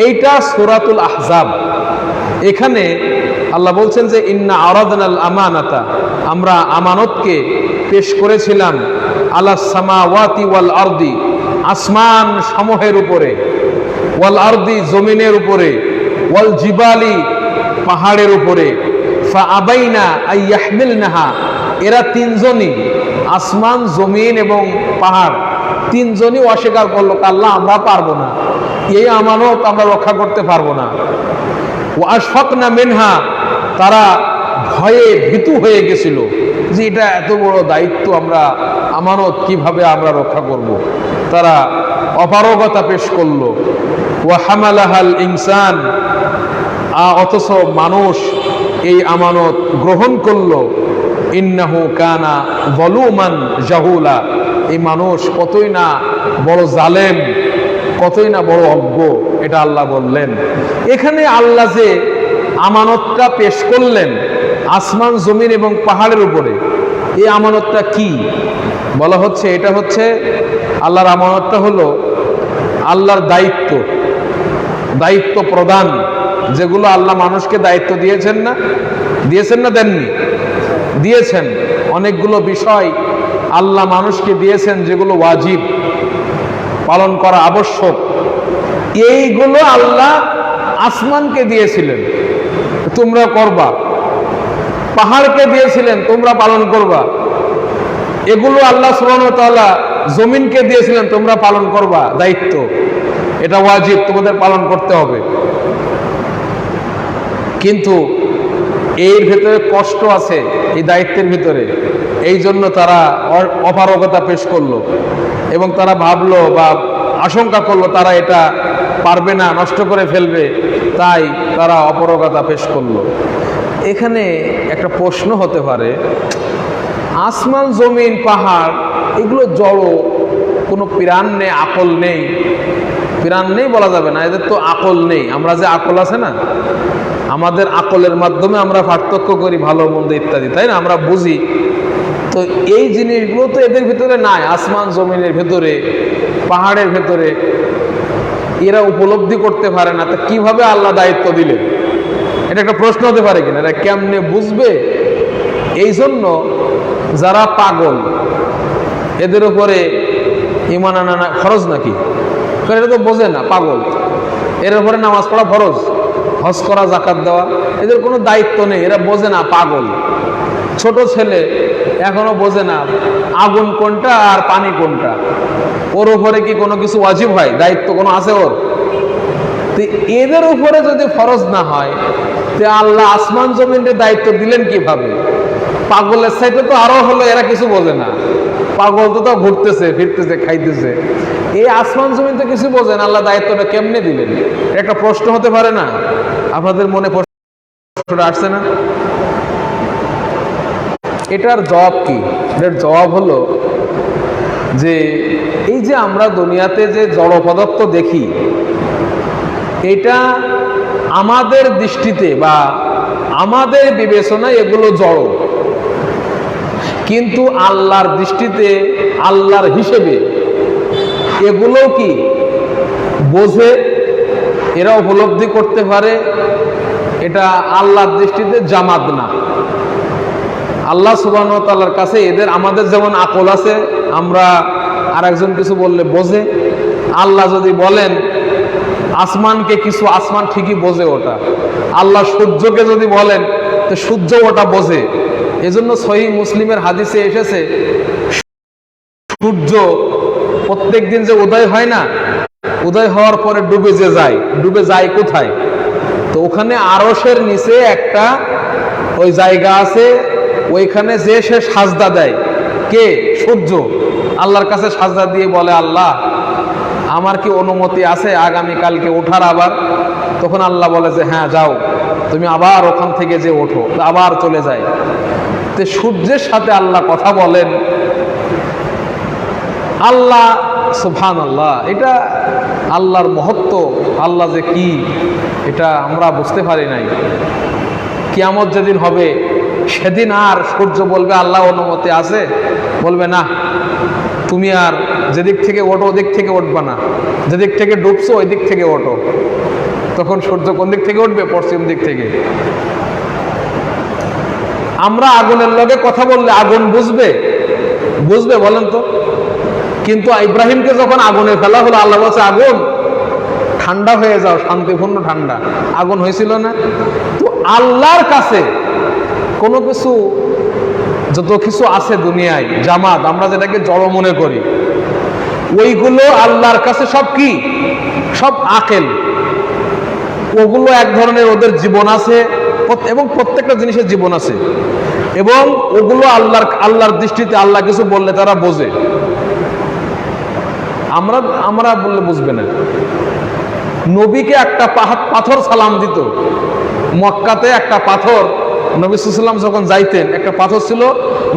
এইটা সূরাতুল আহজাব। এখানে আল্লাহ বলছেন যে ইন্না আরাদনাল আমানাতা, আমরা আমানতকে পেশ করেছিলাম, আলাস সামাওয়াতি ওয়াল আরদি, আসমান সমূহের উপরে, ওয়াল আরদি, জমিনের উপরে, ওয়াল জিবালি, পাহাড়ের উপরে, ফাআবাইনা আইয়াহমিলনাহা, এরা তিনজনই, আসমান, জমিন এবং পাহাড়, তিনজনই অস্বীকার করলো, আল্লাহ আমরা পারবো না, এই আমানত আমরা রক্ষা করতে পারবো না। ওয়া আশফাকনা মিনহা, তারা ভয়ে ভীতু হয়ে গেছিল যে এটা এত বড় দায়িত্ব, আমরা আমানত কিভাবে আমরা রক্ষা করব। তারা অপারগতা পেশ করলো। ওয়া হামালাহাল ইনসান, অথচ মানুষ এই আমানত গ্রহণ করলো। ইন্নাহু কানা যালুমান জাহুলা, এই মানুষ কতই না বড় জালেম, কতই না বড় অজ্ঞ, এটা আল্লাহ বললেন। এখানে আল্লাহ যে আমানতটা পেশ করলেন আসমান, জমিন এবং পাহাড়ের উপরে, এই আমানতটা কি বলা হচ্ছে? এটা হচ্ছে আল্লাহর আমানতটা হলো আল্লাহর দায়িত্ব, দায়িত্ব প্রদান, যেগুলো আল্লাহ মানুষকে দায়িত্ব দিয়েছেন না, দিয়েছেন না দেননি? দিয়েছেন। অনেকগুলো বিষয় আল্লাহ মানুষকে দিয়েছেন যেগুলো ওয়াজিব, পালন করা আবশ্যক। এইগুলো আল্লাহ আসমানকে দিয়েছিলেন, তোমরা করবা। পাহাড়কে দিয়েছিলেন, তোমরা পালন করবা। এগুলো আল্লাহ সুবহানাহু ওয়া তাআলা জমিনকে দিয়েছিলেন, তোমরা পালন করবা, দায়িত্ব, এটা ওয়াজিব, তোমাদের পালন করতে হবে। কিন্তু এর ভেতরে কষ্ট আছে, এই দায়িত্বের ভিতরে, এই জন্য তারা অপারগতা পেশ করলো এবং তারা ভাবলো বা আশঙ্কা করলো তারা এটা পারবে না, নষ্ট করে ফেলবে, তাই তারা অপারগতা পেশ করলো। এখানে একটা প্রশ্ন হতে পারে, আসমান, জমিন, পাহাড় এগুলো জড়, কোনো প্রাণ নেই, আকল নেই। প্রাণ নেই বলা যাবে না, এদের তো আকল নেই। আমরা যে আকল আছে না, আমাদের আকলের মাধ্যমে আমরা পার্থক্য করি ভালো মন্দ ইত্যাদি, তাই না? আমরা বুঝি। তো এই জিনিসগুলো তো এদের ভিতরে নাই, আসমান জমিনের ভেতরে, পাহাড়ের ভেতরে, এরা উপলব্ধি করতে পারে না। তা কিভাবে আল্লাহ দায়িত্ব দিলেন? এটা একটা প্রশ্ন হতে পারে কিনা, এটা কেমনে বুঝবে? এই জন্য যারা পাগল, এদের উপরে ঈমান আনা ফরজ নাকি? এটা তো বোঝে না, পাগল, এর উপরে নামাজ পড়া ফরজ, হজ করা, যাকাত দেওয়া, এদের কোনো দায়িত্ব নেই, এরা বোঝে না, পাগল। ছোট ছেলে এখনো বোঝে না আগুন কোনটা আর পানি কোনটা, ওর উপরে কি কোনো কিছু ওয়াজিব হয়, দায়িত্ব কোনো আছে ওর? তো এদের উপরে যদি ফরজ না হয়, তো আল্লাহ আসমান জমিনের দায়িত্ব দিলেন কিভাবে? পাগলের সাইডে তো আরো হলো, এরা কিছু বোঝে না, পাগল তো ঘুরতেছে ফিরতেছে খাইতেছে, এই আসমান জমিন তো কিছু বোঝেন, আল্লাহ দায়িত্বটা কেমনে দিলেন? একটা প্রশ্ন হতে পারে না? আপনাদের মনে প্রশ্নটা আসছে না? এটার জবাব কি? এটার জবাব হলো যে এই যে আমরা দুনিয়াতে যে জড় পদার্থ দেখি, এটা আমাদের দৃষ্টিতে বা আমাদের বিবেচনায় এগুলো জড়, কিন্তু আল্লাহর দৃষ্টিতে, আল্লাহর হিসেবে এগুলো কি বোঝে, এরা উপলব্ধি করতে পারে। এটা আল্লাহর দৃষ্টিতে জামাত না। আল্লাহ সুবহানাহু ওয়া তাআলার কাছে এদের, আমাদের যেমন আকল আছে, আমরা আর একজন কিছু বললে বোঝে। আল্লাহ যদি বলেন আসমানকে কিছু, আসমান ঠিকই বোঝে ওটা। আল্লাহ সূর্যকে যদি বলেন, তো সূর্য ওটা বোঝে। এজন্য সহিহ মুসলিমের হাদিসে এসেছে, সূর্য প্রত্যেক দিন যে উদয় হয় না, উদয় হওয়ার পরে ডুবে যে যায়, ডুবে যায় কোথায়? তো ওখানে আরশের নিচে একটা ওই জায়গা আছে, ওইখানে যে সে সাজদা দেয়। কে? সূর্য। আল্লাহর কাছে সাজদা দিয়ে বলে, আল্লাহ আমার কি অনুমতি আছে আগামীকালকে ওঠার আবার? তখন আল্লাহ বলে যে হ্যাঁ যাও, তুমি আবার ওখান থেকে যে ওঠো, আবার চলে যায়। তো সূর্যের সাথে আল্লাহ কথা বলেন। আল্লাহ সুবহানাল্লাহ, এটা আল্লাহর মহত্ব, আল্লাহ যে কি এটা আমরা বুঝতে পারি নাই। কিয়ামত যেদিন হবে সেদিন আর সূর্য বলবে আল্লাহ অনুমতি আছে, বলবে না, তুমি আর যেদিক থেকে ওঠো ওদিক থেকে উঠবা না, যেদিক থেকে ডুবছো ওই দিক থেকে ওঠো। তখন সূর্য কোন দিক থেকে উঠবে? পশ্চিম দিক থেকে। আমরা আগুনের লগে কথা বললে আগুন বুঝবে? বুঝবে বলেন তো? কিন্তু ইব্রাহিমকে যখন আগুনে ফেলা হলো, আল্লাহ বলছে আগুন ঠান্ডা হয়ে যাও, শান্তিপূর্ণ ঠান্ডা। আগুন হয়েছিল না? তো আল্লাহর কাছে কোনো কিছু, যত কিছু আছে দুনিয়ায় জামাত, আমরা যেটাকে জড় মনে করি, ওইগুলো আল্লাহর কাছে সব কি, সব আকেল। ওগুলো এক ধরনের, ওদের জীবন আছে এবং প্রত্যেকটা জিনিসের জীবন আছে, এবং ওগুলো আল্লাহর দৃষ্টিতে আল্লাহ কিছু বললে তারা বোঝে। আমরা বললে বুঝবে না। নবীকে একটা পাথর সালাম দিত মক্কাতে, একটা পাথর, নবী সাল্লাল্লাহু আলাইহি ওয়াসাল্লাম যখন যাইতেন একটা পাথর ছিল,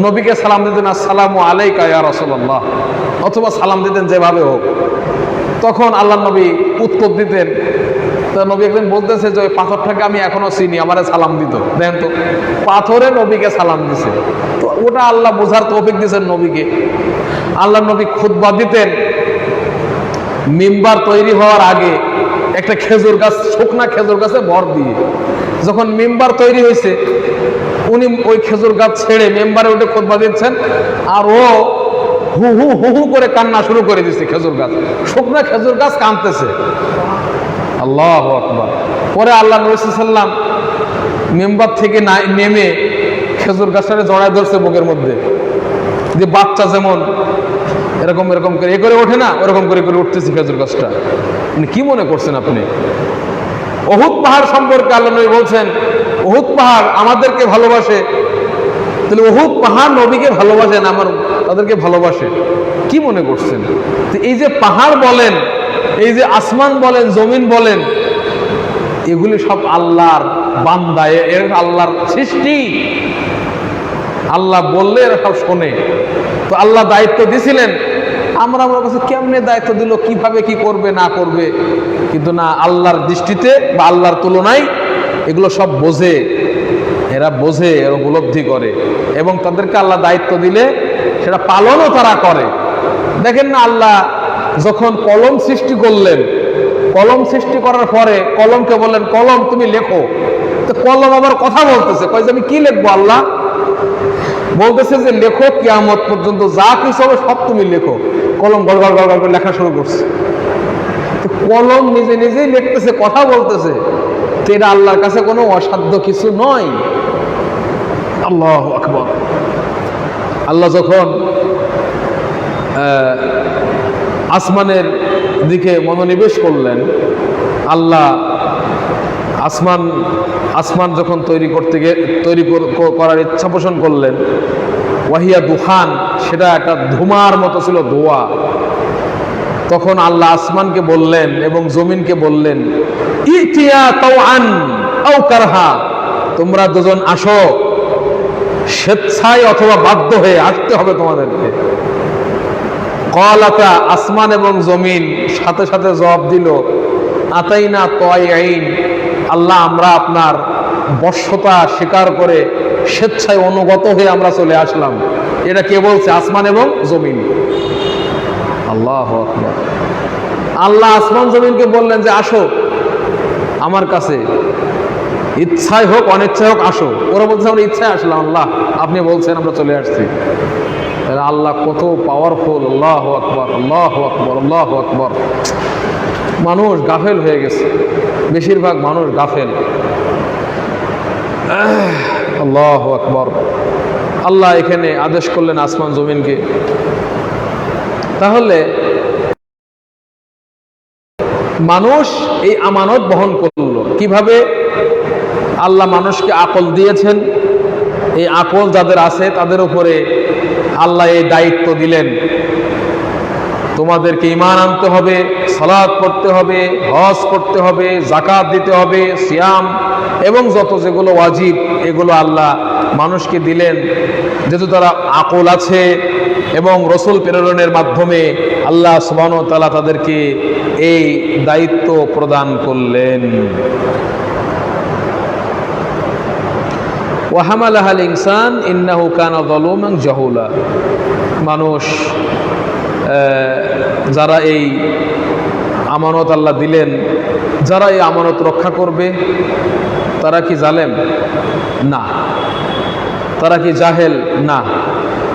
নবীকে সালাম দিতেন আসসালামু আলাইকা ইয়া রাসূলুল্লাহ, অথবা সালাম দিতেন যেভাবে হোক। তখন আল্লাহ নবী উত্তর দিতেন। তো নবী একদিন বলতেছে যে ওই পাথরটাকে আমি এখনো চিনি, আমারে সালাম দিত। দেখেন তো, পাথরে নবীকে সালাম দিছে। তো ওটা আল্লাহ বোঝার তৌফিক দিয়েছেন নবীকে। আল্লাহ নবী খুতবা দিতেন, মিম্বার তৈরি হওয়ার আগে একটা খেজুর গাছ, শুকনা খেজুর গাছে ভর দিয়ে। যখন মিম্বার তৈরি হয়েছে, উনি ওই খেজুর গাছ ছেড়ে মেম্বারে উঠে খুতবা দিচ্ছেন, আর ও হু হু হু হু করে কান্না শুরু করে দিচ্ছে। খেজুর গাছ, শুকনা খেজুর গাছ কাঁদতেছে। আল্লাহু আকবার। পরে আল্লাহ নবী সাল্লাল্লাহু আলাইহি ওয়াসাল্লাম মেম্বার থেকে নেমে খেজুর গাছটাকে জড়ায় ধরছে বুকের মধ্যে, যে বাচ্চা যেমন এরকম এরকম করে করে ওঠে না, ওরকম করে করে উঠতেছে খেজুর গাছটা। মানে কি মনে করছেন আপনি? উহুদ পাহাড় সম্পর্কে আল্লাহ নবী বলছেন, উহুদ পাহাড় আমাদেরকে ভালোবাসে। তাহলে উহুদ পাহাড় নবীকে ভালোবাসেন, আমার তাদেরকে ভালোবাসে। কি মনে করছেন? তো এই যে পাহাড় বলেন, এই যে আসমান বলেন, জমিন বলেন, এগুলি সব আল্লাহর বান্দা, এর আল্লাহর সৃষ্টি। আল্লাহ বললে এরা সব শোনে। তো আল্লাহ দায়িত্ব দিছিলেন, আমরা আমার কাছে কেমনে দায়িত্ব দিল, কিভাবে কি করবে না করবে, কিন্তু না, আল্লাহর দৃষ্টিতে বা আল্লাহর তুলনায় এগুলো সব বোঝে। এরা বোঝে, এরা উপলব্ধি করে, এবং তাদেরকে আল্লাহ দায়িত্ব দিলে সেটা পালনও তারা করে। দেখেন না, আল্লাহ যখন কলম সৃষ্টি করলেন, কলম সৃষ্টি করার পরে কলমকে বললেন, কলম তুমি লেখো। তো কলম আবার কথা বলতেছে, কয় যে আমি কি লিখবো? আল্লাহ বলতেছে যে লেখো, কিয়ামত পর্যন্ত যা কিছু হবে সব তুমি লেখো। কলম গড় গড় গড় গড় করে লেখা শুরু করছে। কলম নিজে নিজেই লিখতেছে, কথা বলতেছে। তো এটা আল্লাহর কাছে কোনো অসাধ্য কিছু নয়। আল্লাহু আকবার। আল্লাহ যখন আসমানের দিকে মনোনিবেশ করলেন, আল্লাহ আসমান যখন তৈরি করার ইচ্ছা পোষণ করলেন, ওয়াহিয়া দুখান, সেটা একটা ধুমার মতো ছিল, ধোঁয়া। তখন আল্লাহ আসমানকে বললেন এবং জমিনকে বললেন, ইতিয়া তাওআন আও কারহা, তোমরা দুজন আসো, স্বেচ্ছায় অথবা বাধ্য হয়ে আসতে হবে তোমাদেরকে। ক্বালাতা, আসমান এবং জমিন সাথে সাথে জবাব দিল, আতাইনা তাইঈন, আল্লাহ আমরা আপনার বশ্যতা স্বীকার করে স্বেচ্ছায় অনুগত হয়ে আমরা চলে আসলাম। এটা কে বলছে? আসমান এবং জমিন। আল্লাহু আকবার। আল্লাহ আসমান জমিনকে বললেন যে আসো আমার কাছে, ইচ্ছায় হোক অনিচ্ছায় হোক আসো। ওরা বলছে আমরা ইচ্ছায় আসলাম, আল্লাহ আপনি বলছেন আমরা চলে আসছি। আল্লাহ কত পাওয়ারফুল! আল্লাহু আকবার, আল্লাহু আকবার, আল্লাহু আকবার। মানুষ গাফেল হয়ে গেছে, বেশিরভাগ মানুষ গাফেল। আল্লাহু আকবার। আল্লাহ এখানে আদেশ করলেন আসমান জমিনকে। তাহলে মানুষ এই আমানত বহন করলো কিভাবে? আল্লাহ মানুষকে আকল দিয়েছেন, এই আকল যাদের আছে তাদের উপরে আল্লাহ এই দায়িত্ব দিলেন, তোমাদেরকে ঈমান আনতে হবে, সালাত পড়তে হবে, হজ করতে হবে, যাকাত দিতে হবে, সিয়াম এবং যত যেগুলো ওয়াজিব, এগুলো আল্লাহ মানুষকে দিলেন। যেহেতু তারা আকল আছে এবং রসুল প্রেরণের মাধ্যমে আল্লাহ সুবহানাহু ওয়া তাআলা তাদেরকে এই দায়িত্ব প্রদান করলেন। ওয়া হামালাহাল ইনসান ইন্নাহু কানা যালুমান জাহুলা। মানুষ যারা এই আমানত আল্লাহ দিলেন, যারা এই আমানত রক্ষা করবে, তারা কি জালেম? না। তারা কি জাহেল? না।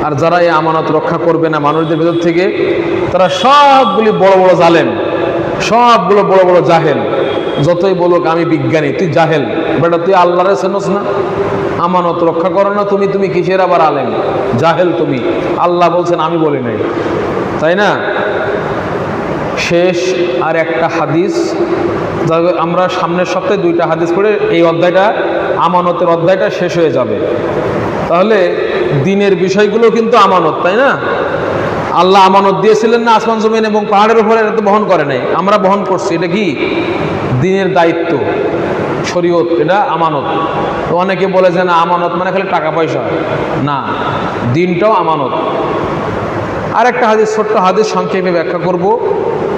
আর যারা এই আমানত রক্ষা করবে না মানুষদের ভেতর থেকে, তারা সবগুলি বড় বড় জালেম, সবগুলো বড় বড় জাহেল। যতই বলুক আমি বিজ্ঞানী, তুই জাহেল বেটা, তুই আল্লাহরে চেনস না। আমানত রক্ষা করো না তুমি, তুমি কিসের আবার আলেম, জাহেল তুমি। আল্লাহ বলছেন আমি বলি নাই, তাই না? শেষ আর একটা হাদিস, আমরা সামনের সপ্তাহে 2টা হাদিস পড়ে এই অধ্যায়টা, আমানতের অধ্যায়টা শেষ হয়ে যাবে। তাহলে দিনের বিষয়গুলো কিন্তু আমানত, তাই না? আল্লাহ আমানত দিয়েছিলেন না আসমান জমিন এবং পাহাড়ের উপরে, এটা তো বহন করে নাই, আমরা বহন করছি। এটা কি দিনের দায়িত্ব, শরীয়ত, এটা আমানত। তো অনেকে বলে যে না আমানত মানে খালি টাকা পয়সা, না, দিনটাও আমানত। আর একটা হাদিস, ছোট্ট হাদিস, সংক্ষেপে ব্যাখ্যা করব।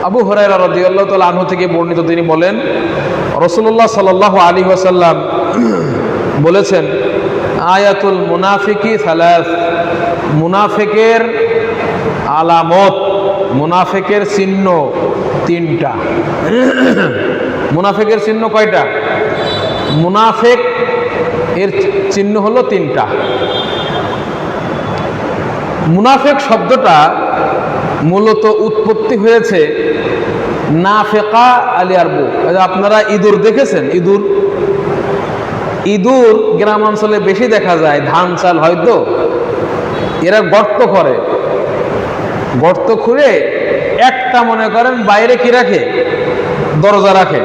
আবু হুরায়রা রাদিয়াল্লাহু তাআলা আনহু থেকে বর্ণিত, তিনি বলেন রাসূলুল্লাহ সাল্লাল্লাহু আলাইহি ওয়াসাল্লাম বলেছেন, আয়াতুল মুনাফিকি সালাস, মুনাফিকের আলামত, মুনাফিকের চিহ্ন 3টা। মুনাফিকের চিহ্ন কয়টা? মুনাফিক এর চিহ্ন হলো 3টা। মুনাফিক শব্দটা মূলত উৎপত্তি হয়েছে নাফেকা আলী আরবু। আপনারা ইঁদুর দেখেছেন? ইঁদুর, ইঁদুর গ্রাম অঞ্চলে বেশি দেখা যায়, ধান চাল হয়তো। এরা গর্ত করে, গর্ত খুঁড়ে একটা মনে করেন বাইরে কি রাখে, দরজা রাখে,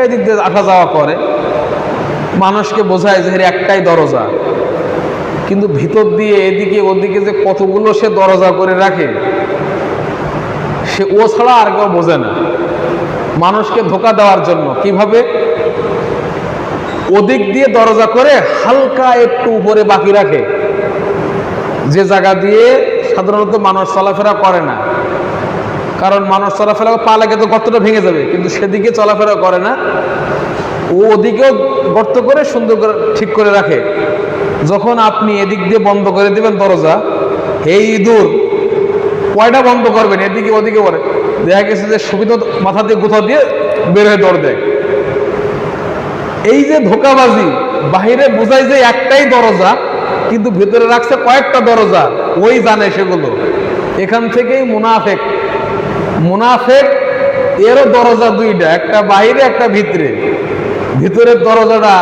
এদিক দিয়ে আসা যাওয়া করে, মানুষকে বোঝায় যে এর একটাই দরজা। কিন্তু ভিতর দিয়ে এদিকে ওদিকে যে কতগুলো সে দরজা করে রাখে, সে ও ছাড়া আর কেউ বোঝে না। মানুষকে ধোঁকা দেওয়ার জন্য কিভাবে ওদিক দিয়ে দরজা করে হালকা একটু উপরে বাকি রাখে, যে জায়গা দিয়ে সাধারণত মানুষ চলাফেরা করে না। কারণ মানুষ চলাফেরা পা লাগে তো গর্তটা ভেঙে যাবে, কিন্তু সেদিকে চলাফেরা করে না, ও ওদিকেও গর্ত করে সুন্দর করে ঠিক করে রাখে। যখন আপনি এদিক দিয়ে বন্ধ করে দিবেন দরজা, এই ইঁদুর কয়টা বন্ধ করবেন, এদিকে ওদিকে করে, দেখা গেছে যে সুবিধা মাথা দিয়ে গুঁথা দিয়ে বের হয়ে দৌড় দেয়। এই যে ধোকাবাজি, বাহিরে বোঝায় যে একটাই দরজা, কিন্তু ভেতরে রাখছে কয়েকটা দরজা, ওই জানে সেগুলো। এখান থেকেই মুনাফেক, মুনাফেক এরও দরজা 2টা, একটা বাহিরে একটা ভিতরে। ভিতরের দরজাটা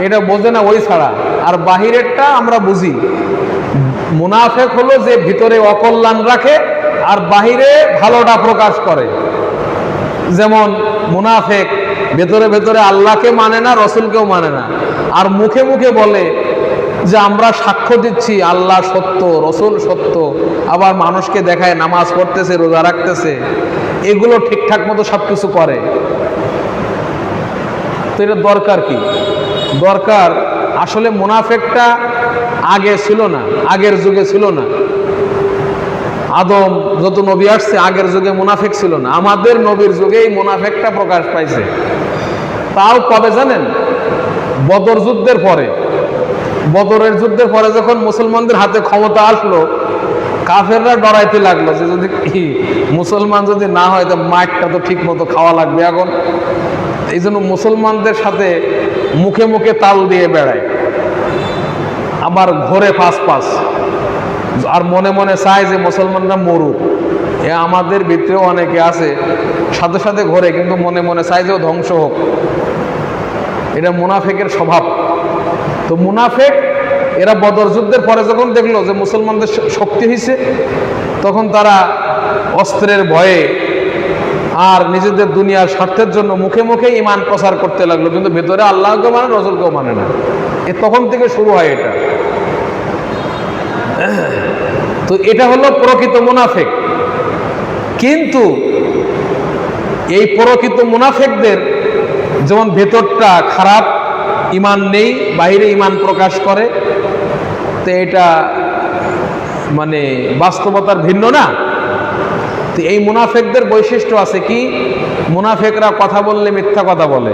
এটা বোঝে না ওই ছাড়া, আর বাহিরেরটা আমরা বুঝি। মুনাফেক হলো যে ভিতরে অকল্যাণ রাখে আর বাহিরে ভালোটা প্রকাশ করে। যেমন মুনাফেক ভেতরে ভেতরে আল্লাহকে মানে না, রসুলকেও মানে না, আর মুখে মুখে বলে যে আমরা সাক্ষ্য দিচ্ছি আল্লাহ সত্য, রসুল সত্য, আবার মানুষকে দেখায় নামাজ পড়তেছে, রোজা রাখতেছে, এগুলো ঠিকঠাক মতো সবকিছু করে। তো এটা দরকার কি? দরকার, আসলে মুনাফেকটা আগে ছিল না, আগের যুগে ছিল না। আদম যত নবী আসছে আগের যুগে মুনাফেক ছিল না, আমাদের নবীর যুগেই মুনাফেকটা প্রকাশ পাইছে। তাও কবে জানেন? বদর যুদ্ধের পরে। বদরের যুদ্ধের পরে যখন মুসলমানদের হাতে ক্ষমতা আসলো, কাফেররা ডরাইতে লাগলো যে যদি মুসলমান যদি না হয় তো মাঠটা তো ঠিক মতো খাওয়া লাগবে এখন। এই জন্য মুসলমানদের সাথে মুখে মুখে তাল দিয়ে বেড়ায়, আবার ঘরে পাঁচ পাঁচ, আর মনে মনে চায় যে মুসলমানরা মরুক। এ আমাদের ভিতরেও অনেকে আছে, সাথে সাথে ঘরে, কিন্তু মনে মনে চায় যে ও ধ্বংস হোক। এটা মুনাফেকের স্বভাব। তো মুনাফেক এরা বদর যুদ্ধের পরে যখন দেখলো যে মুসলমানদের শক্তি হয়েছে, তখন তারা অস্ত্রের ভয়ে আর নিজেদের দুনিয়ার স্বার্থের জন্য মুখে মুখে ঈমান প্রচার করতে লাগলো, কিন্তু ভেতরে আল্লাহকেও মানে, রসুলকেও মানে না। তখন থেকে শুরু হয় এটা। তো এটা হলো প্রকৃত মুনাফেক। কিন্তু এই প্রকৃত মুনাফেকদের যেমন ভেতরটা খারাপ, ঈমান নেই, বাইরে ঈমান প্রকাশ করে, তো এটা মানে বাস্তবতার ভিন্ন না। তো এই মুনাফেকদের বৈশিষ্ট্য আছে কি? মুনাফেকরা কথা বললে মিথ্যা কথা বলে,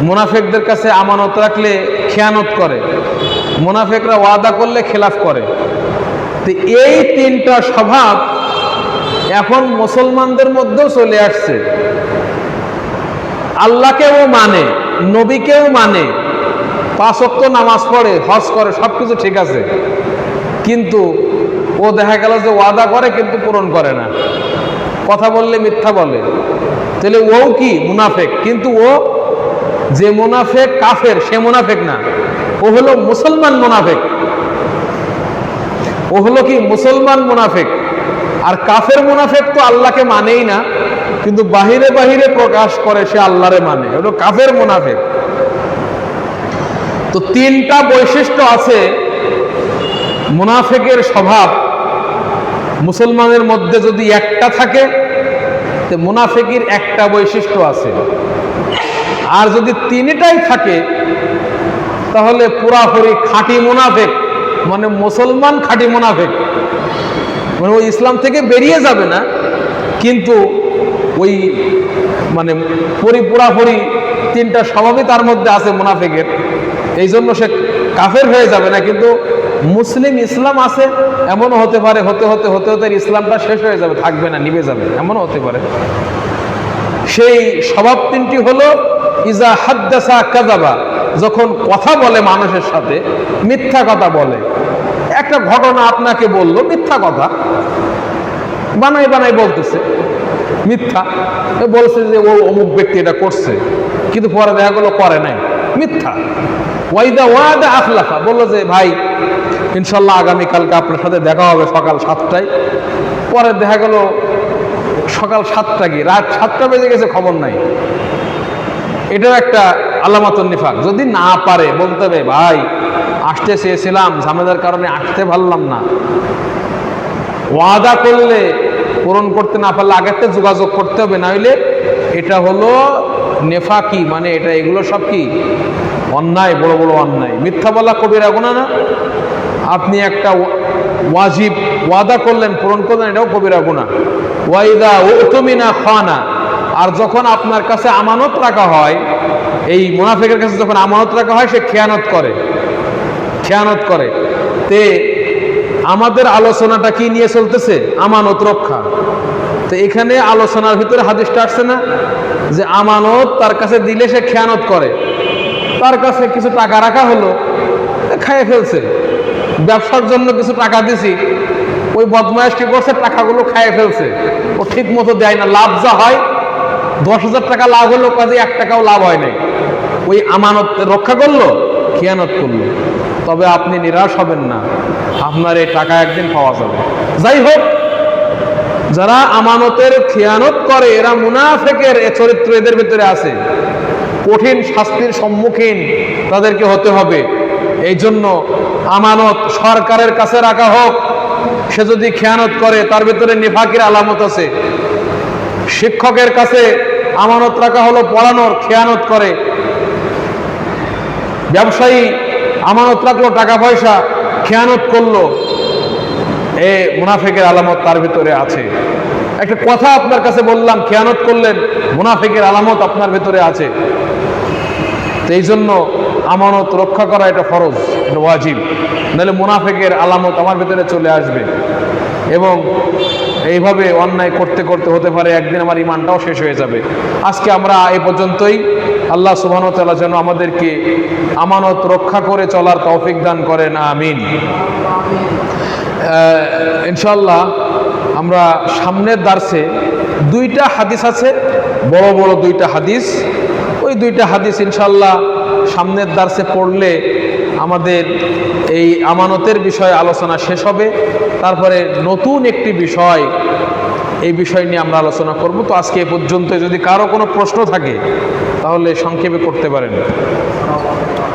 মুনাফেকদের কাছে আমানত রাখলে খেয়ানত করে, মুনাফেকরা ওয়াদা করলে খেলাফ করে। তো এই 3টা স্বভাব এখন মুসলমানদের মধ্যেও চলে আসছে। আল্লাহকেও মানে, নবীকেও মানে, 5 ওয়াক্ত নামাজ পড়ে, হজ করে, সবকিছু ঠিক আছে, কিন্তু ও দেখা গেল যে ওয়াদা করে কিন্তু পূরণ করে না, কথা বললে মিথ্যা বলে। তাহলে ও কি? মুনাফেক। কিন্তু ও যে মুনাফেক কাফের সে মুনাফেক না, ও হলো মুসলমান মুনাফেক। ও হলো কি মুসলমান মুনাফেক। আর কাফের মুনাফেক তো আল্লাহকে মানেই না, কিন্তু বাহিরে বাহিরে প্রকাশ করে সে আল্লাহরে মানে, হলো কাফের মুনাফেক। তো তিনটা বৈশিষ্ট্য আছে মুনাফেকের স্বভাব। মুসলমানের মধ্যে যদি একটা থাকে তো মুনাফেকের একটা বৈশিষ্ট্য আছে, আর যদি তিনটাই থাকে তাহলে পুরাপুরি খাঁটি মুনাফেক, মানে মুসলমান খাঁটি মুনাফেক। মানে ওই ইসলাম থেকে বেরিয়ে যাবে না, কিন্তু ওই মানে পুরাপুরি তিনটা স্বভাবই তার মধ্যে আছে মুনাফেকের, এই জন্য সে কাফের হয়ে যাবে না, কিন্তু মুসলিম ইসলাম আছে এমনও হতে পারে। হতে হতে হতে হতে ইসলামটা শেষ হয়ে যাবে, থাকবে না, নিভে যাবে, এমনও হতে পারে। সেই স্বভাব তিনটি হলো ইজা হাদ্দাসা কাযাবা, যখন কথা বলে মানুষের সাথে মিথ্যা কথা বলে। একটা ঘটনা আপনাকে বললো, মিথ্যা কথা বানাই বানাই বলতেছে, মিথ্যা বলছে যে ও অমুক ব্যক্তি এটা করছে, কিন্তু পরে দেখা গেলো করে নাই, মিথ্যা। ওয়াইদা ওয়াদা আখলাফা, বললো যে ভাই ইনশাল্লাহ আগামীকালকে আপনার সাথে দেখা হবে সকাল 7টায়, পরে দেখা গেল সকাল 7টা কি রাত 7টা বেজে গেছে, খবর নাই। এটাও একটা আলামাতুন নিফাক। যদি না পারে বলতে হবে ভাই আসতে চেয়েছিলাম, ঝামেলার কারণে আসতে পারলাম না। ওয়াদা করলে পূরণ করতে না পারলে আগের থেকে যোগাযোগ করতে হবে, না হইলে এটা হলো নেফাকি, মানে এটা এগুলো সব কি অন্যায়, বড় বড় অন্যায়। মিথ্যা বলা কবিরা গুনাহ না? আপনি একটা ওয়াজিব ওয়াদা করলেন, পূরণ করলেন, এটাও কবিরা গুনাহ। ওয়াইদা উতুমিনা খানা, আর যখন আপনার কাছে আমানত রাখা হয়, এই মুনাফিকের কাছে যখন আমানত রাখা হয় সে খেয়ানত করে, খেয়ানত করে। তে আমাদের আলোচনাটা কি নিয়ে চলতেছে? আমানত রক্ষা। তো এখানে আলোচনার ভিতরে হাদিসটা আসছে না যে আমানত তার কাছে দিলে সে খেয়ানত করে। তার কাছে কিছু টাকা রাখা হলো, খাইয়ে ফেলছে। ব্যবসার জন্য কিছু টাকা দিছি, ওই বদমাইশ কি করছে, টাকাগুলো খাইয়ে ফেলছে। ও ঠিক মতো দেয় না, লাভ যা হয় 10,000 টাকা লাভ হলো, কাজে 1 টাকাও লাভ হয় নাই। ওই আমানত রক্ষা করলো, খেয়ানত করলো। তবে আপনি নিরাশ হবেন না, আপনার এই টাকা একদিন পাওয়া যাবে। যাই হোক, যারা আমানতের খেয়ানত করে এরা মুনাফিকের চরিত্র এদের ভিতরে আছে, কঠিন শাস্তির সম্মুখীন তাদেরকে হতে হবে। এই জন্য আমানত সরকারের কাছে রাখা হোক, সে যদি খেয়ানত করে তার ভিতরে নিফাকের আলামত আছে। শিক্ষকের কাছে আমানত রাখা হলো পড়ানোর, খেয়ানত করে। ব্যবসায়ী আমানত রাখলো টাকা পয়সা, খেয়ানত করলো, এ মুনাফিকের আলামত তার ভিতরে আছে। একটা কথা আপনার কাছে বললাম, খেয়ানত করলেন, মুনাফিকের আলামত আপনার ভিতরে আছে। তো এই জন্য আমানত রক্ষা করা এটা ফরজ, এটা ওয়াজিব, নাহলে মুনাফিকের আলামত আমার ভিতরে চলে আসবে। এবং এইভাবে অন্যায় করতে করতে হতে পারে একদিন আমার ঈমানটাও শেষ হয়ে যাবে। আজকে আমরা এই পর্যন্তই। আল্লাহ সুবহানাহু ওয়া তাআলা যেন আমাদেরকে আমানত রক্ষা করে চলার তৌফিক দান করেন, আমিন। ইনশাআল্লাহ আমরা সামনের দার্সে 2টা হাদিস আছে, বড় বড় 2টা হাদিস। ওই 2টা হাদিস ইনশাআল্লাহ সামনের দার্সে পড়লে আমাদের এই আমানতের বিষয়ে আলোচনা শেষ হবে। তারপরে নতুন একটি বিষয়, এই বিষয় নিয়ে আমরা আলোচনা করব। তো আজকে এ পর্যন্ত। যদি কারো কোনো প্রশ্ন থাকে তাহলে সংক্ষেপে করতে পারেন।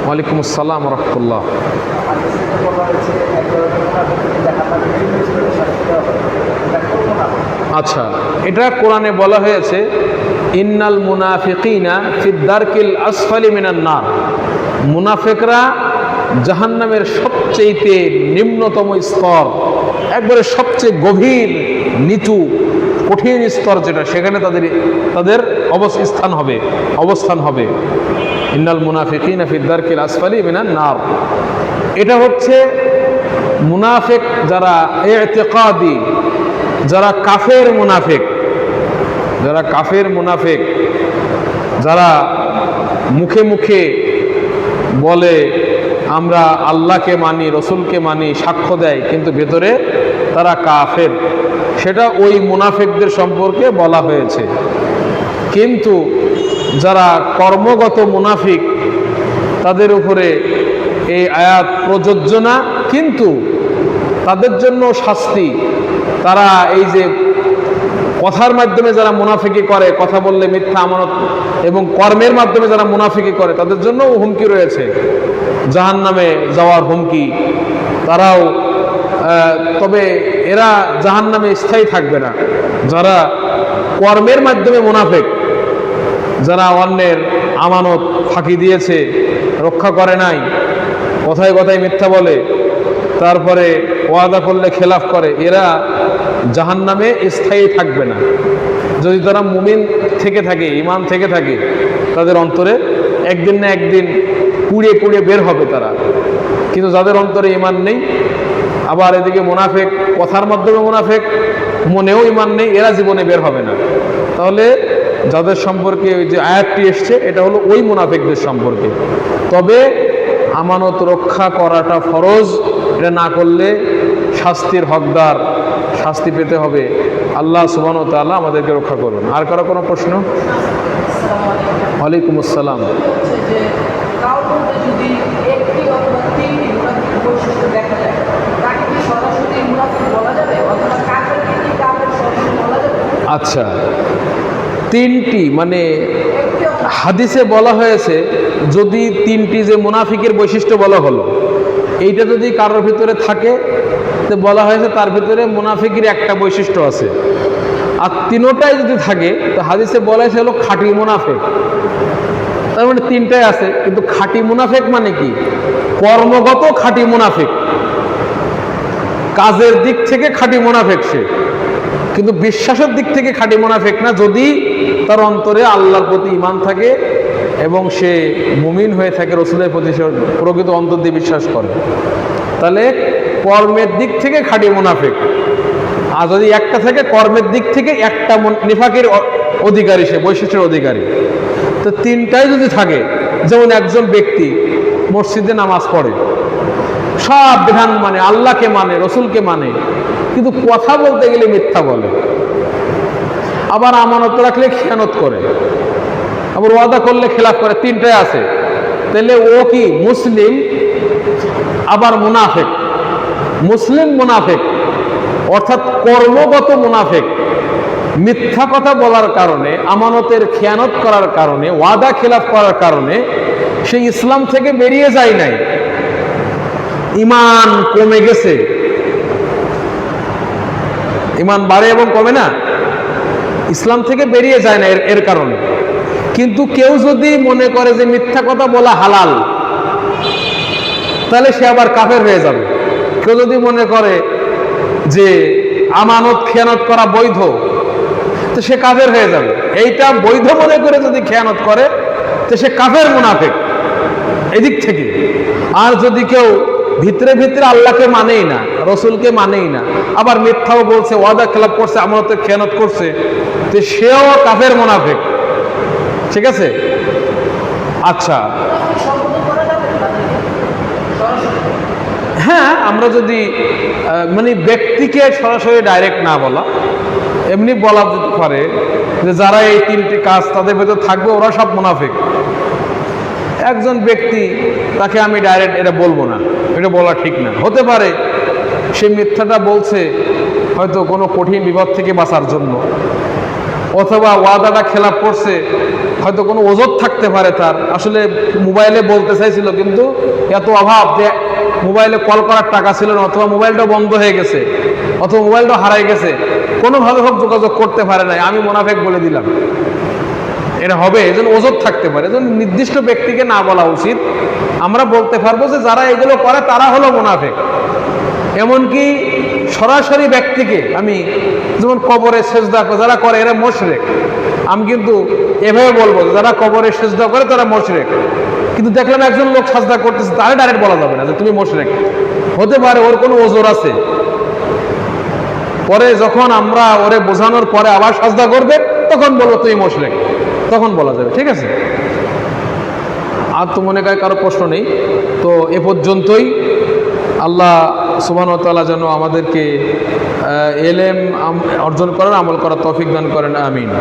ওয়ালাইকুম আসসালাম ওয়া রাহমাতুল্লাহ। আচ্ছা, এটা কোরআনে বলা হয়েছে ইন্নাল মুনাফিকিনা ফিদ দারকিল আসফালি মিনান নার, মুনাফিকরা জাহান্নামের সবচেয়ে নিম্নতম স্তর, একবারে সবচেয়ে গভীর নিচু কঠিন স্তর যেটা, সেখানে তাদের অবস্থান হবে। ইন্নাল মুনাফিকিনা ফিদ দারকিল আসফালি মিনান নার। এটা হচ্ছে মুনাফিক যারা ইতিকাদি, যারা কাফের মুনাফিক, যারা মুখে মুখে বলে আমরা আল্লাহকে মানি, রসুলকে মানি, সাক্ষ্য দেয়, কিন্তু ভেতরে তারা কাফের, সেটা ওই মুনাফিকদের সম্পর্কে বলা হয়েছে। কিন্তু যারা কর্মগত মুনাফিক তাদের উপরে এই আয়াত প্রযোজ্য না, কিন্তু তাদের জন্য শাস্তি। তারা এই যে কথার মাধ্যমে যারা মুনাফিকি করে, কথা বললে মিথ্যা আমানত, এবং কর্মের মাধ্যমে যারা মুনাফিকি করে তাদের জন্যও হুমকি রয়েছে, জাহান্নামে যাওয়ার হুমকি। তারাও তবে এরা জাহান্নামে স্থায়ী থাকবে না। যারা কর্মের মাধ্যমে মুনাফিক, যারা অন্যের আমানত ফাঁকি দিয়েছে, রক্ষা করে নাই, কথায় কথায় মিথ্যা বলে, তারপরে ওয়াদা করলে খেলাফ করে, এরা জাহান্নামে স্থায়ী থাকবে না। যদি তারা মুমিন থেকে থাকে, ঈমান থেকে থাকে, তাদের অন্তরে একদিন না একদিন পুড়িয়ে পুড়িয়ে বের হবে তারা। কিন্তু যাদের অন্তরে ঈমান নেই, আবার এদিকে মুনাফিক, কথার মাধ্যমে মুনাফিক, মনেও ঈমান নেই, এরা জীবনে বের হবে না। তাহলে যাদের সম্পর্কে ওই যে আয়াতটি এসছে, এটা হলো ওই মুনাফিকদের সম্পর্কে। তবে আমানত রক্ষা করাটা ফরজ, এটা না করলে শাস্তির হকদার, শাস্তি পেতে হবে। আল্লাহ সুবহানাহু ওয়া তাআলা আমাদেরকে রক্ষা করুন। আর কারো কোনো প্রশ্ন? ওয়ালাইকুম আসসালাম। আচ্ছা, তিনটি মানে হাদিসে বলা হয়েছে, যদি তিনটি যে মুনাফিকের বৈশিষ্ট্য বলা হলো, এইটা যদি কারোর ভিতরে থাকে, তো বলা হয়েছে তার ভিতরে মুনাফিকের একটা বৈশিষ্ট্য আছে। আর তিনোটাই যদি থাকে, তো হাদিসে বলা হয়েছে হলো খাঁটি মুনাফিক। তার মানে তিনটাই আছে। কিন্তু খাঁটি মুনাফিক মানে কি? কর্মগত খাঁটি মুনাফিক, কাজের দিক থেকে খাঁটি মুনাফিক সে, কিন্তু বিশ্বাসের দিক থেকে খাঁটি মুনাফিক না, যদি তার অন্তরে আল্লাহর প্রতি ঈমান থাকে এবং সে মুমিন হয়ে থাকে, রাসূলের প্রতি সে প্রকৃত অন্তর দিয়ে বিশ্বাস করে, তাহলে কর্মের দিক থেকে খাঁটি মুনাফিক। আর যদি একটা থাকে কর্মের দিক থেকে একটা নিফাকের অধিকারী, সে বৈশিষ্ট্যের অধিকারী। তো তিনটাই যদি থাকে, যেমন একজন ব্যক্তি মসজিদে নামাজ পড়ে, সব বিধান মানে, আল্লাহকে মানে, রসুলকে মানে, কিন্তু কথা বলতে গেলে মিথ্যা বলে, আবার আমানত রাখলে খেয়ানত করে, আবার ওয়াদা করলে খেলাফ করে, তিনটাই আছে। তাহলে ও কি মুসলিম আবার মুনাফিক? মুসলিম মুনাফিক অর্থাৎ কর্মগত মুনাফিক, মিথ্যা কথা বলার কারণে, আমানতের খেয়ানত করার কারণে, ওয়াদা খেলাফ করার কারণে সে ইসলাম থেকে বেরিয়ে যায় নাই, ঈমান কমে গেছে। ঈমান বাড়ে এবং কমে না, ইসলাম থেকে বেরিয়ে যায় না এর কারণে। কিন্তু কেউ যদি মনে করে যে মিথ্যা কথা বলা হালাল, তাহলে সে আবার কাফের হয়ে যাবে। কেউ যদি মনে করে যে আমানত খেয়ানত করা বৈধ, তো সে কাফের হয়ে যাবে। এইটা বৈধ মনে করে যদি খেয়ানত করে, তো সে কাফের মুনাফিক এদিক থেকে। আর যদি কেউ ভিতরে ভিতরে আল্লাহকে মানেই না, রসুলকে মানেই না, আবার মিথ্যাও বলছে, ওয়াদা খেলাপ করছে, আমানতের খেয়ানত করছে, তো সেও কাফের মুনাফিক। ঠিক আছে? আচ্ছা, হ্যাঁ, আমরা যদি মানে ব্যক্তিকে সরাসরি ডাইরেক্ট না বলা, এমনি বলা যেতে পারে যে যারা এই তিনটি কাজ তাদের ভেতর থাকবে, ওরা সব মুনাফিক। একজন ব্যক্তি, তাকে আমি ডাইরেক্ট এটা বলবো না, এটা বলা ঠিক না। হতে পারে সে মিথ্যাটা বলছে হয়তো কোনো কঠিন বিপদ থেকে বাঁচার জন্য, অথবা ওয়াদাটা খেলাপ করছে, হয়তো কোনো ওজর থাকতে পারে তার। আসলে মোবাইলে বলতে চাইছিল, কিন্তু এত অভাব যে মোবাইলে কল করার টাকা ছিল না, অথবা মোবাইলটা বন্ধ হয়ে গেছে, অথবা মোবাইলটা হারাই গেছে, কোনোভাবে হোক যোগাযোগ করতে পারে নাই, আমি মুনাফিক বলে দিলাম, এটা হবে। এজন্য ওজর থাকতে পারে, এজন্য নির্দিষ্ট ব্যক্তিকে না বলা উচিত। আমরা বলতে পারবো যে যারা এগুলো করে তারা হলো মুনাফিক। এমনকি সরাসরি ব্যক্তিকে আমি, যেমন কবরে সেজদা যারা করে এরা মুশরিক, আমি কিন্তু এভাবে বলবো যারা কবরে সেজদা করে তারা মুশরিক। কিন্তু দেখলাম একজন লোক সাজদা করতেছে, তাহলে ডাইরেক্ট বলা যাবে না যে তুমি মুশরিক। হতে পারে ওর কোনো ওজর আছে, পরে যখন আমরা ওরে বোঝানোর পরে আবার সাজদা করবে, তখন বলবো তুমি মুশরিক, তখন বলা যাবে। ঠিক আছে? আর তো মনে হয় কারো প্রশ্ন নেই, তো এ পর্যন্তই। আল্লাহ সুবহানাহু ওয়া তাআলা যেন আমাদেরকে ইলম অর্জন করার, আমল করার তৌফিক দান করেন। আমিন।